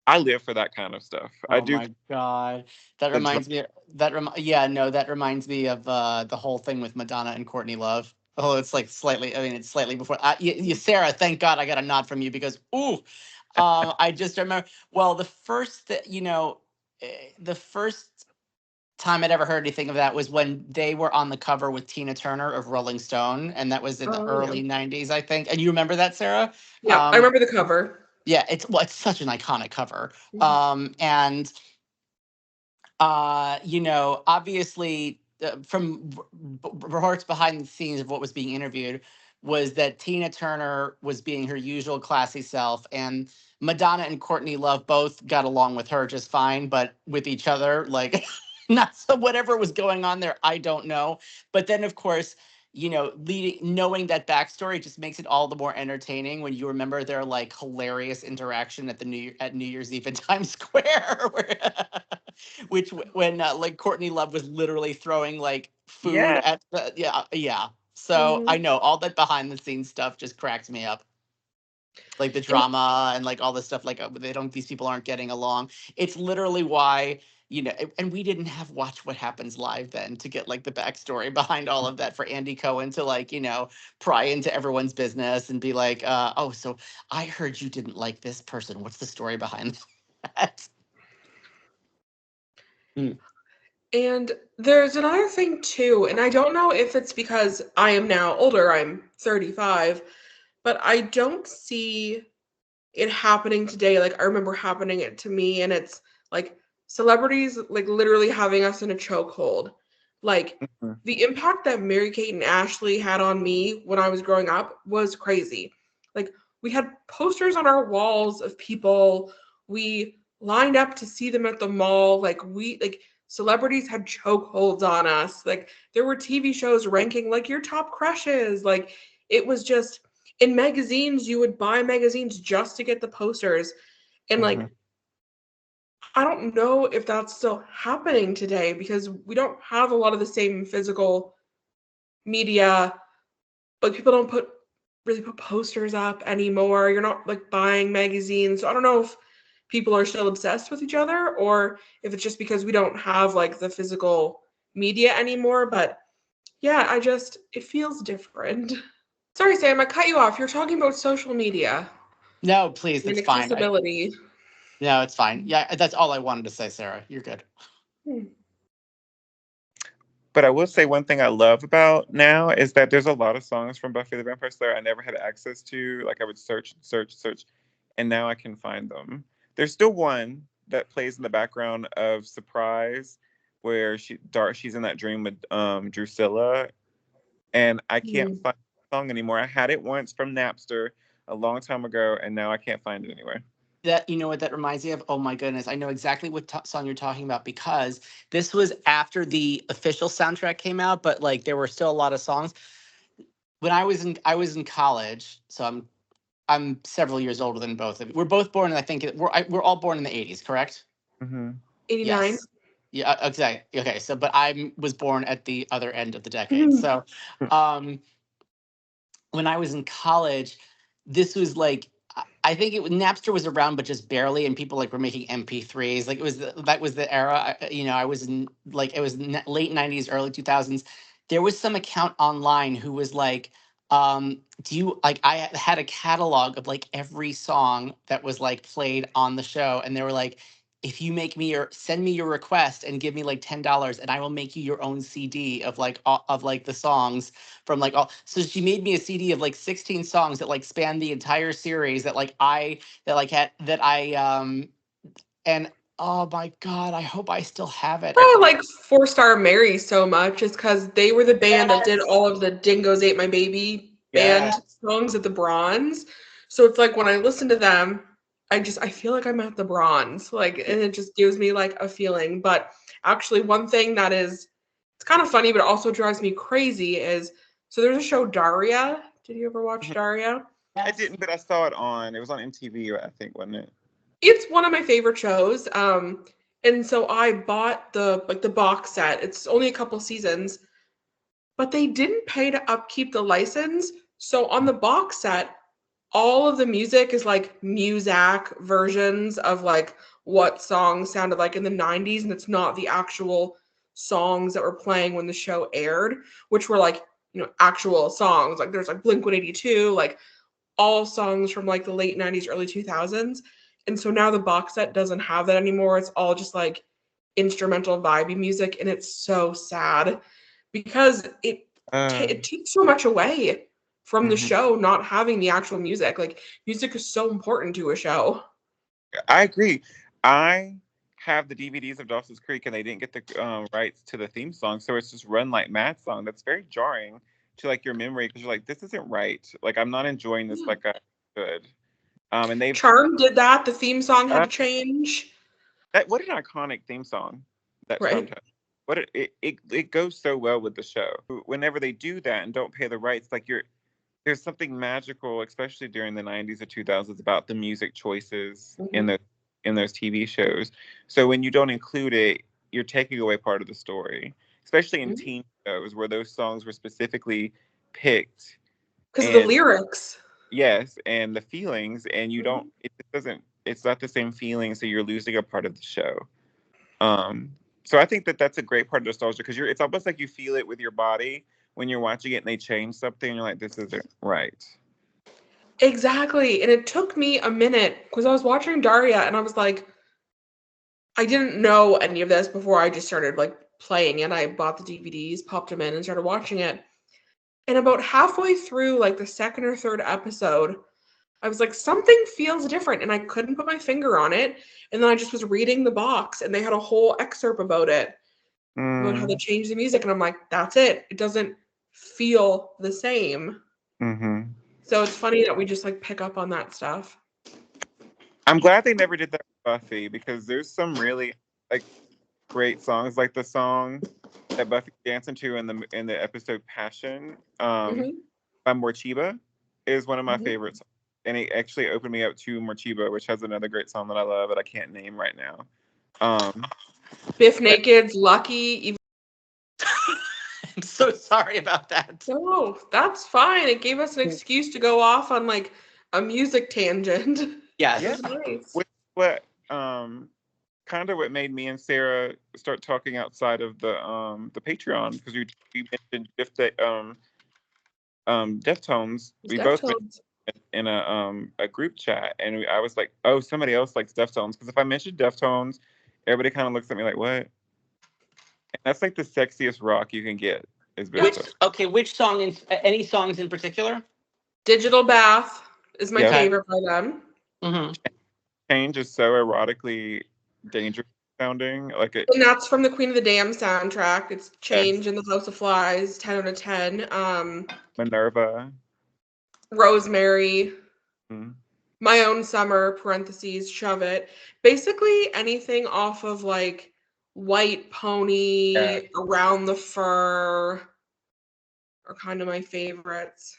Speaker 1: I live for that kind of stuff. I
Speaker 2: Oh
Speaker 1: do
Speaker 2: my god, that
Speaker 1: the drama.
Speaker 2: reminds me. Yeah, no, that reminds me of the whole thing with Madonna and Courtney Love. Oh, it's like slightly. I mean, it's slightly before. Sarah, thank God I got a nod from you because ooh, I just remember. Well, the first time I'd ever heard anything of that was when they were on the cover with Tina Turner of Rolling Stone, and that was in the
Speaker 3: Oh yeah,
Speaker 2: early '90s, I think. And you remember that, Sarah?
Speaker 3: yeah. I
Speaker 2: Um,
Speaker 3: remember the cover.
Speaker 2: yeah, it's such an iconic cover.
Speaker 3: Mhm.
Speaker 2: And obviously from reports behind the scenes of what was being interviewed was that Tina Turner was being her usual classy self, and Madonna and Courtney Love both got along with her just fine, but with each other, like, not so whatever was going on there, I don't know. But then, of course, knowing that backstory just makes it all the more entertaining when you remember their like hilarious interaction at New Year's Eve in Times Square, when like Courtney Love was literally throwing like food
Speaker 1: Yeah,
Speaker 2: at the yeah. So I
Speaker 3: Mhm.
Speaker 2: know all that behind the scenes stuff just cracks me up, like the
Speaker 3: And
Speaker 2: drama and like all this stuff. Like these people aren't getting along. It's literally why and we didn't have Watch What Happens Live then to get like the backstory behind all of that for Andy Cohen to like pry into everyone's business and be like, oh, so I heard you didn't like this person. What's the story behind that? Mm.
Speaker 3: and there's another thing too, and I don't know if it's because I am now older. I'm 35, but I don't see it happening today. Like I remember happening it to me, and it's like celebrities like literally having us in a chokehold. Like
Speaker 1: mhm,
Speaker 3: the impact that Mary Kate and Ashley had on me when I was growing up was crazy. Like we had posters on our walls of people. We lined up to see them at the mall. Like celebrities had chokeholds on us. Like there were TV shows ranking like your top crushes. Like it was just in magazines, you would buy magazines just to get the posters. And
Speaker 1: mhm.
Speaker 3: like, I don't know if that's still happening today because we don't have a lot of the same physical media. Like, people don't really put posters up anymore. You're not like buying magazines. So I don't know if people are still obsessed with each other or if it's just because we don't have like the physical media anymore. But yeah, it feels different. Sorry, Sam, I cut you off. You're talking about social media
Speaker 2: No, please,
Speaker 3: and
Speaker 2: that's fine.
Speaker 3: accessibility.
Speaker 2: No, it's fine. Yeah, that's all I wanted to say, Sarah. You're good.
Speaker 3: Hmm.
Speaker 1: But I will say one thing I love about now is that there's a lot of songs from Buffy the Vampire Slayer I never had access to. Like I would search, search, search, and now I can find them. There's still one that plays in the background of Surprise, where she's in that dream with Drusilla, and I can't
Speaker 3: Hmm.
Speaker 1: find the song anymore. I had it once from Napster a long time ago, and now I can't find it anywhere.
Speaker 2: That, you know what that reminds me of? Oh my goodness, I know exactly what song you're talking about because this was after the official soundtrack came out, but like there were still a lot of songs. When I was in college, so I'm several years older than both of you. We're both born, I think we're all born in the '80s, correct?
Speaker 1: Hmm.
Speaker 3: 89.
Speaker 2: Yes. Yeah, exactly. Okay, so but I was born at the other end of the decade.
Speaker 3: Mhm.
Speaker 2: So, um, when I was in college, this was like I think Napster was around, but just barely, and people like were making MP3s. Like that was the era. I was in like it was late '90s, early 2000s. There was some account online who was like, "Do you like?" I had a catalog of like every song that was like played on the show, and they were like, if you send me your request and give me like $10 and I will make you your own CD of like the songs from like all. So she made me a CD of like 16 songs that like span the entire series that like I that like had that I and oh my god, I hope I still have it.
Speaker 3: I like Four Star Mary so much is because they were the band that did
Speaker 2: Yes.
Speaker 3: all of the Dingoes Ate My Baby band
Speaker 1: Yes.
Speaker 3: songs at the Bronze. So it's like when I listen to them, I feel like I'm at the Bronze. Like, and it just gives me like a feeling. But actually one thing that is it's kind of funny, but also drives me crazy is so there's a show Daria. Did you ever watch
Speaker 1: Mhm.
Speaker 3: Daria?
Speaker 1: I didn't, but I saw it on. It was on MTV, I think, wasn't it?
Speaker 3: It's one of my favorite shows. And so I bought the box set. It's only a couple seasons, but they didn't pay to upkeep the license. So on the box set, all of the music is like Muzak versions of like what songs sounded like in the 90s, and it's not the actual songs that were playing when the show aired, which were like, actual songs. Like there's like Blink 182, like all songs from like the late 90s, early 2000s. And so now the box set doesn't have that anymore. It's all just like instrumental vibey music, and it's so sad because it takes so much away from the
Speaker 1: Mhm.
Speaker 3: show not having the actual music. Like music is so important to a show.
Speaker 1: I agree. I have the DVDs of Dawson's Creek, and they didn't get the rights to the theme song, so it's just run like mad song. That's very jarring to like your memory because you're like, this isn't right. Like I'm not enjoying this
Speaker 3: Yeah.
Speaker 1: like I should. And they've
Speaker 3: Charm did that. The theme song had
Speaker 1: uh,
Speaker 3: to change.
Speaker 1: what an iconic theme song that Charmed
Speaker 3: Right.
Speaker 1: has. It goes so well with the show. Whenever they do that and don't pay the rights, like there's something magical, especially during the 90s or 2000s, about the music choices in
Speaker 3: Mhm.
Speaker 1: those TV shows. So when you don't include it, you're taking away part of the story, especially in
Speaker 3: Mhm.
Speaker 1: teen shows where those songs were specifically picked.
Speaker 3: Because of the
Speaker 1: And
Speaker 3: lyrics.
Speaker 1: yes, and the feelings, and you don't.
Speaker 3: Mhm.
Speaker 1: It's not the same feeling, so you're losing a part of the show. Um, so I think that that's a great part of nostalgia because it's almost like you feel it with your body when you're watching it and they change something and you're like, this isn't right.
Speaker 3: Exactly. And it took me a minute because I was watching Daria and I was like, I didn't know any of this before I just started like playing it. I bought the DVDs, popped them in, and started watching it. And about halfway through, like the second or third episode, I was like, something feels different. And I couldn't put my finger on it. And then I just was reading the box and they had a whole excerpt about it, about how they
Speaker 1: Mm,
Speaker 3: changed the music. And I'm like, that's it. It doesn't feel the same.
Speaker 1: hmm
Speaker 3: So it's funny that we just like pick up on that stuff.
Speaker 1: I'm glad they never did that with Buffy because there's some really like great songs, like the song that Buffy dancing to in the episode Passion
Speaker 3: Hmm.
Speaker 1: by Morchiba is one of my
Speaker 3: Hmm.
Speaker 1: favorites. And it actually opened me up to Morchiba, which has another great song that I love that I can't name right now. Um,
Speaker 3: Biff Naked's Lucky.
Speaker 2: I'm so sorry about that.
Speaker 3: No, that's fine. It gave us an excuse to go off on like a music tangent. It
Speaker 1: yeah,
Speaker 3: was
Speaker 2: Yes.
Speaker 3: nice.
Speaker 1: what kind of what made me and Sarah start talking outside of the Patreon because we mentioned Deftones.
Speaker 3: It's
Speaker 1: We both
Speaker 3: Deftones.
Speaker 1: in a group chat, and I was like, "Oh, somebody else likes Deftones." Because if I mentioned Deftones, everybody kind of looks at me like, "What?" And that's like the sexiest rock you can get is
Speaker 3: Yeah.
Speaker 1: Deftones.
Speaker 2: Which song any songs in particular?
Speaker 3: Digital Bath is my
Speaker 1: Yep,
Speaker 2: Okay.
Speaker 3: favorite by them.
Speaker 2: Mm-hmm.
Speaker 1: Change is so erotically dangerous sounding. Like it,
Speaker 3: And that's from the Queen of the Dam soundtrack. It's
Speaker 1: yes,
Speaker 3: Change in the House of Flies, 10 out of 10.
Speaker 1: Minerva.
Speaker 3: Rosemary,
Speaker 1: Mm,
Speaker 3: My Own Summer, parentheses, Shove It. Basically anything off of like White
Speaker 1: yeah.
Speaker 3: Pony, Around the Fur are kind of my favorites.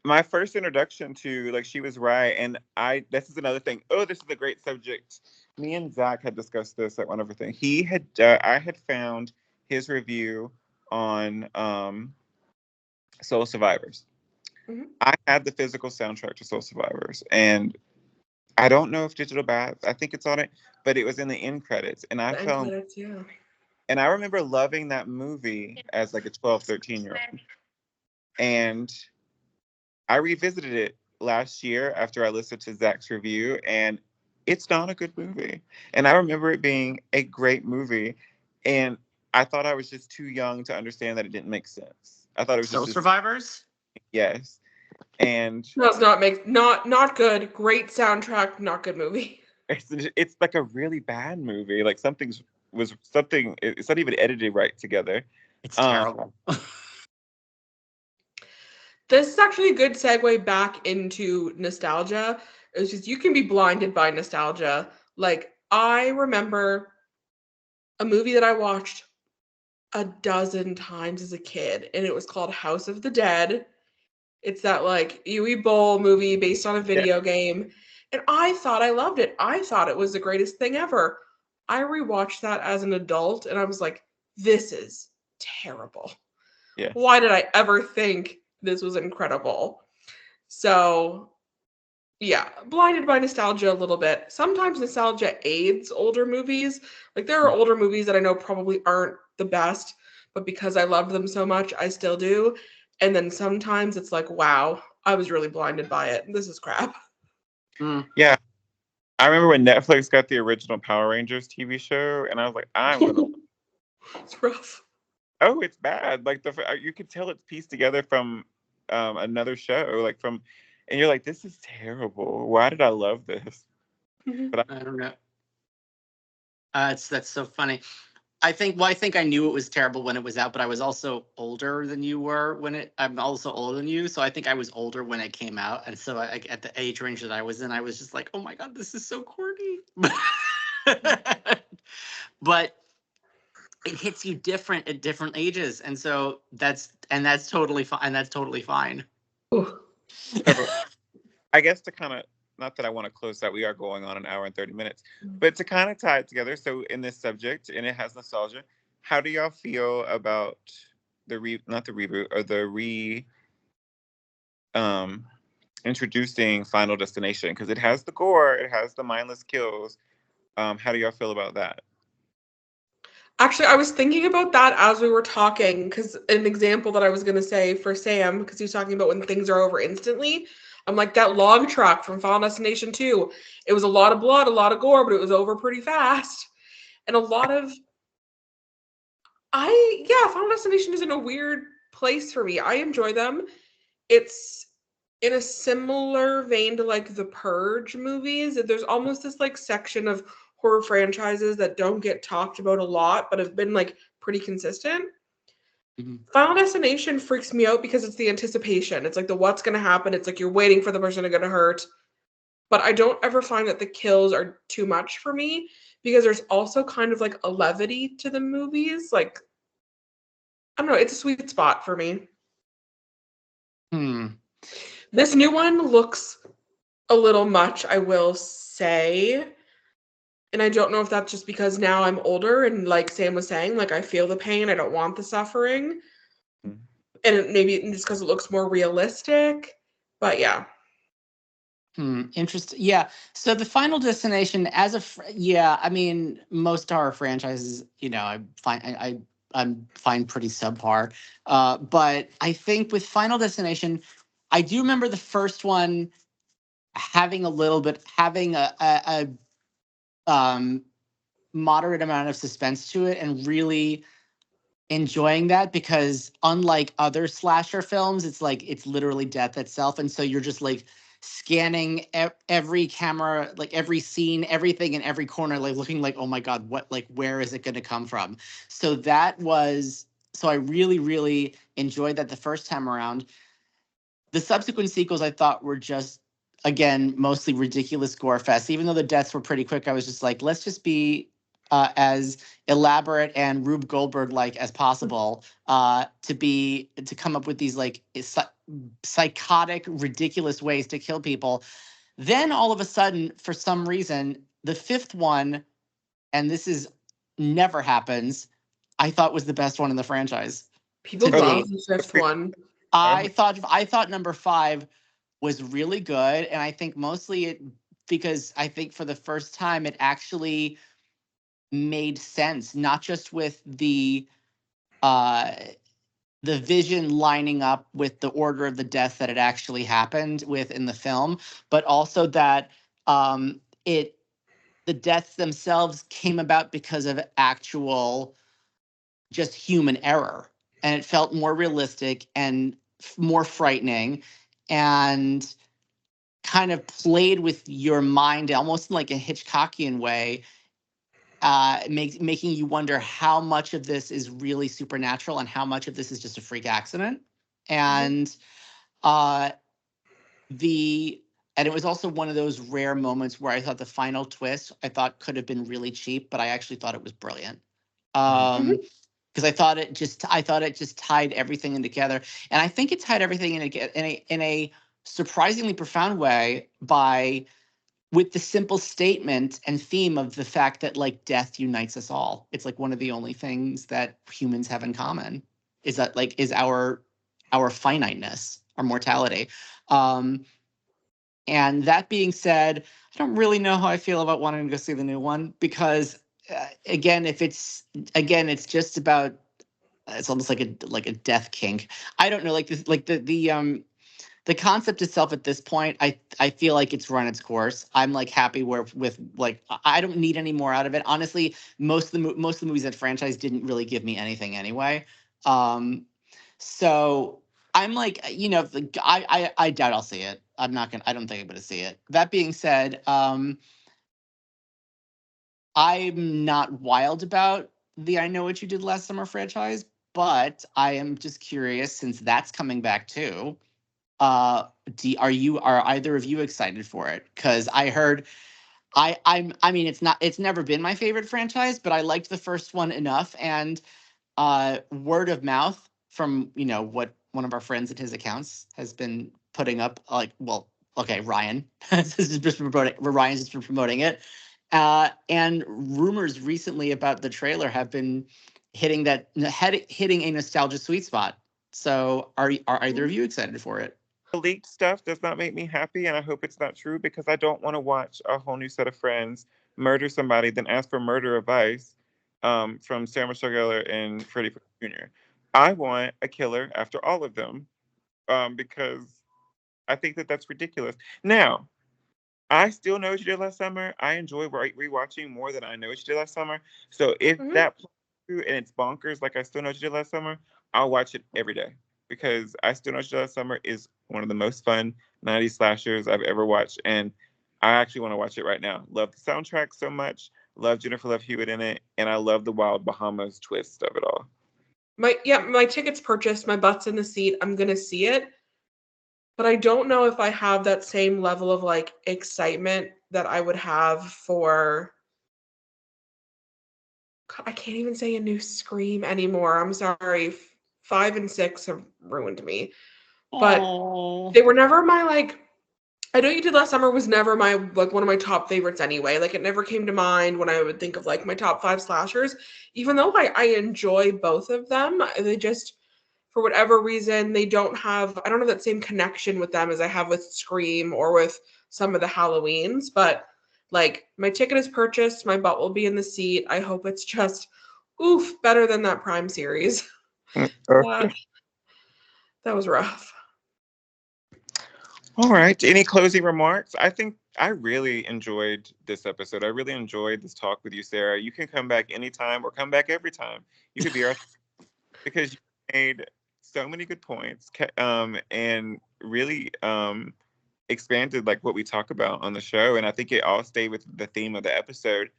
Speaker 1: My first introduction to like she was right, and this is another thing. Oh, this is a great subject. Me and Zach had discussed this at one of our things. I had found his review on Soul Survivors.
Speaker 3: Mhm.
Speaker 1: I had the physical soundtrack to Soul Survivors, and I don't know if Digital Bath, I think it's on it, but it was in the end credits, and
Speaker 3: The end credits, yeah.
Speaker 1: I remember loving that movie as like a 12, 13-year old, and I revisited it last year after I listened to Zach's review, and It's not a good movie. And I remember it being a great movie. And I thought I was just too young to understand that it didn't make sense. I thought it was just
Speaker 2: Soul
Speaker 1: this,
Speaker 2: Survivors?
Speaker 1: yes. And
Speaker 3: Does not make not good. Great soundtrack, not good movie.
Speaker 1: it's like a really bad movie. Like something. It's not even edited right together.
Speaker 2: It's
Speaker 1: Um,
Speaker 2: terrible.
Speaker 3: This is actually a good segue back into nostalgia. It's just you can be blinded by nostalgia. Like I remember a movie that I watched a dozen times as a kid, and it was called House of the Dead. It's that like Uwe Boll movie based on a
Speaker 1: yeah,
Speaker 3: video game. And I thought I loved it. I thought it was the greatest thing ever. I rewatched that as an adult and I was like, this is terrible.
Speaker 1: yes.
Speaker 3: Why did I ever think this was incredible? So, yeah, blinded by nostalgia a little bit. Sometimes nostalgia aids older movies. Like, there are older movies that I know probably aren't the best, but because I loved them so much, I still do. And then sometimes it's like, wow, I was really blinded by it. This is crap.
Speaker 1: Yeah. I remember when Netflix got the original Power Rangers TV show, and I was like, I'm gonna.
Speaker 3: It's rough.
Speaker 1: Oh, it's bad. Like you could tell it's pieced together from another show, like from, and you're like, this is terrible. Why did I love this? But
Speaker 2: I don't know. That's so funny. I think I knew it was terrible when it was out, but I was also older than you were when it. I'm also older than you, so I think I was older when it came out, and so at the age range that I was in, I was just like, "Oh my god, this is so corny." But it hits you different at different ages, and so that's totally fine. And that's totally fine.
Speaker 3: Ooh.
Speaker 1: so I guess to kind of, not that I want to close out, we are going on an hour and 30 minutes, but to kind of tie it together. So in this subject, and it has nostalgia, how do y'all feel about not the reboot, or the um, introducing Final Destination? Because it has the gore, it has the mindless kills. How do y'all feel about that?
Speaker 3: Actually, I was thinking about that as we were talking because an example that I was going to say for Sam, because he was talking about when things are over instantly. I'm like, that log truck from Final Destination 2. It was a lot of blood, a lot of gore, but it was over pretty fast. And a lot of yeah, Final Destination is in a weird place for me. I enjoy them. It's in a similar vein to like the Purge movies. There's almost this like section of horror franchises that don't get talked about a lot, but have been like pretty consistent.
Speaker 2: Mhm.
Speaker 3: Final Destination freaks me out because it's the anticipation. It's like the what's going to happen. It's like you're waiting for the person to get hurt. But I don't ever find that the kills are too much for me because there's also kind of like a levity to the movies. Like, I don't know, it's a sweet spot for me.
Speaker 2: Hmm.
Speaker 3: This new one looks a little much, I will say. And I don't know if that's just because now I'm older and like Sam was saying, like I feel the pain, I don't want the suffering.
Speaker 1: Mhm.
Speaker 3: And maybe just because it looks more realistic. But yeah.
Speaker 2: Interesting. Yeah. So the Final Destination, as yeah, I mean, most horror franchises, I find I'm find pretty subpar. But I think with Final Destination, I do remember the first one having a moderate amount of suspense to it, and really enjoying that, because unlike other slasher films, it's literally death itself, and so you're just like scanning every camera, like every scene, everything in every corner, like looking like, oh my god, what, like, where is it going to come from? So I really, really enjoyed that the first time around. The subsequent sequels I thought were just, again, mostly ridiculous gore fest. Even though the deaths were pretty quick, I was just like, let's just be as elaborate and Rube Goldberg like as possible, to come up with these like psychotic, ridiculous ways to kill people. Then all of a sudden, for some reason, the fifth one, and this is never happens, I thought was the best one in the franchise to
Speaker 3: People
Speaker 1: Oh,
Speaker 3: love
Speaker 2: date.
Speaker 3: the fifth one.
Speaker 2: I thought number five was really good, and I think mostly because I think for the first time it actually made sense, not just with uh the vision lining up with the order of the death that it actually happened with in the film, but also that it the deaths themselves came about because of actual just human error, and it felt more realistic and more frightening, and kind of played with your mind almost in like a Hitchcockian way, making you wonder how much of this is really supernatural and how much of this is just a freak accident. And uh, the and it was also one of those rare moments where I thought the final twist I thought could have been really cheap, but I actually thought it was brilliant.
Speaker 3: Mhm.
Speaker 2: Because I thought it just tied everything in together, and I think it tied everything in a surprisingly profound way by with the simple statement and theme of the fact that like death unites us all. It's like one of the only things that humans have in common is that like is our finiteness, our mortality. Um, and that being said, I don't really know how I feel about wanting to go see the new one because again, if it's again, it's just about it's almost like a death kink. I don't know, like this, like the concept itself at this point, I feel like it's run its course. I'm like happy with like I don't need any more out of it. Honestly, most of the movies that franchise didn't really give me anything anyway. Um, so I'm like, I doubt I'll see it. I'm not gonna. I don't think I'm gonna see it. That being said, I'm not wild about the I Know What You Did Last Summer franchise, but I am just curious since that's coming back too. Are either of you excited for it? Because I heard I mean it's never been my favorite franchise, but I liked the first one enough, and word of mouth from what one of our friends at his accounts has been putting up, like, well, okay, Ryan this is just promoting Ryan's just been promoting it, and rumors recently about the trailer have been hitting a nostalgia sweet spot. So are either of you excited for it?
Speaker 1: The leaked stuff does not make me happy, and I hope it's not true because I don't want to watch a whole new set of friends murder somebody, then ask for murder advice from Sarah Michelle Gellar and Freddie Prinze Jr. I want a killer after all of them because I think that that's ridiculous. Now, I still know what you did last summer. I enjoy rewatching more than I know what you did last summer. So if
Speaker 3: Mhm.
Speaker 1: that plays through and it's bonkers, like I still know what you did last summer, I'll watch it every day because I still know what you did last summer is one of the most fun '90s slashers I've ever watched, and I actually want to watch it right now. Love the soundtrack so much. Love Jennifer Love Hewitt in it, and I love the Wild Bahamas twist of it all.
Speaker 3: My ticket's purchased, my butt's in the seat. I'm gonna see it, but I don't know if I have that same level of like excitement that I would have for I can't even say a new Scream anymore. I'm sorry. 5 and 6 have ruined me. But
Speaker 2: Oh,
Speaker 3: they were never my like I Know You Did Last Summer was never my like one of my top favorites anyway. Like it never came to mind when I would think of like my top 5 slashers. Even though I enjoy both of them, they just for whatever reason they don't have I don't have that same connection with them as I have with Scream or with some of the Halloweens, but like my ticket is purchased, my butt will be in the seat. I hope it's just oof better than that Prime series. that that was rough.
Speaker 1: All right. Any closing remarks? I think I really enjoyed this episode. I really enjoyed this talk with you, Sarah. You can come back anytime or come back every time. You could be our because you made so many good points and really expanded like what we talk about on the show. And I think it all stayed with the theme of the episode.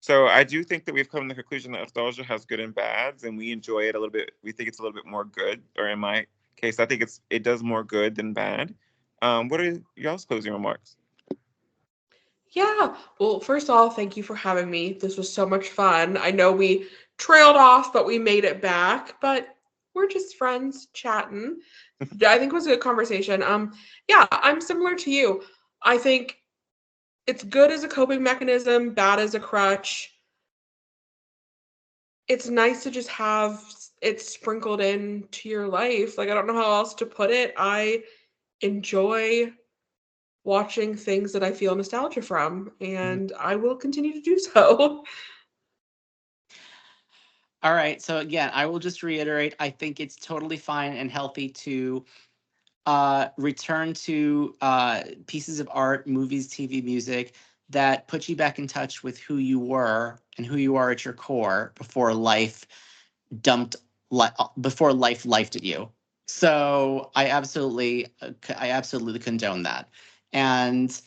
Speaker 1: So I do think that we've come to the conclusion that nostalgia has good and bads, and we enjoy it a little bit. We think it's a little bit more good, or in my case, I think it does more good than bad. What are y'all's closing remarks?
Speaker 3: Yeah. Well, first of all, thank you for having me. This was so much fun. I know we trailed off, but we made it back. But we're just friends chatting. I think it was a good conversation. Yeah, I'm similar to you. I think it's good as a coping mechanism, bad as a crutch. It's nice to just have it sprinkled into your life. Like I don't know how else to put it. I enjoy watching things that I feel nostalgia from, and I will continue to do so.
Speaker 2: all right. So again, I will just reiterate. I think it's totally fine and healthy to return to pieces of art, movies, TV, music that put you back in touch with who you were and who you are at your core before life dumped before life lifed at you. So I absolutely condone that. And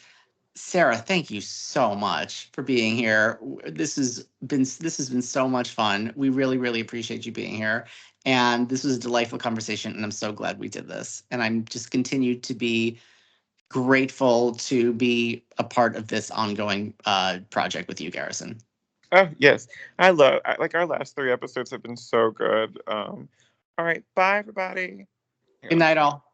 Speaker 2: Sarah, thank you so much for being here. This has been so much fun. We really, really appreciate you being here. And this was a delightful conversation, and I'm so glad we did this. And I'm just continued to be grateful to be a part of this ongoing project with you, Garrison.
Speaker 1: Oh yes, like our last 3 episodes have been so good. All right, bye everybody.
Speaker 2: Good night, all.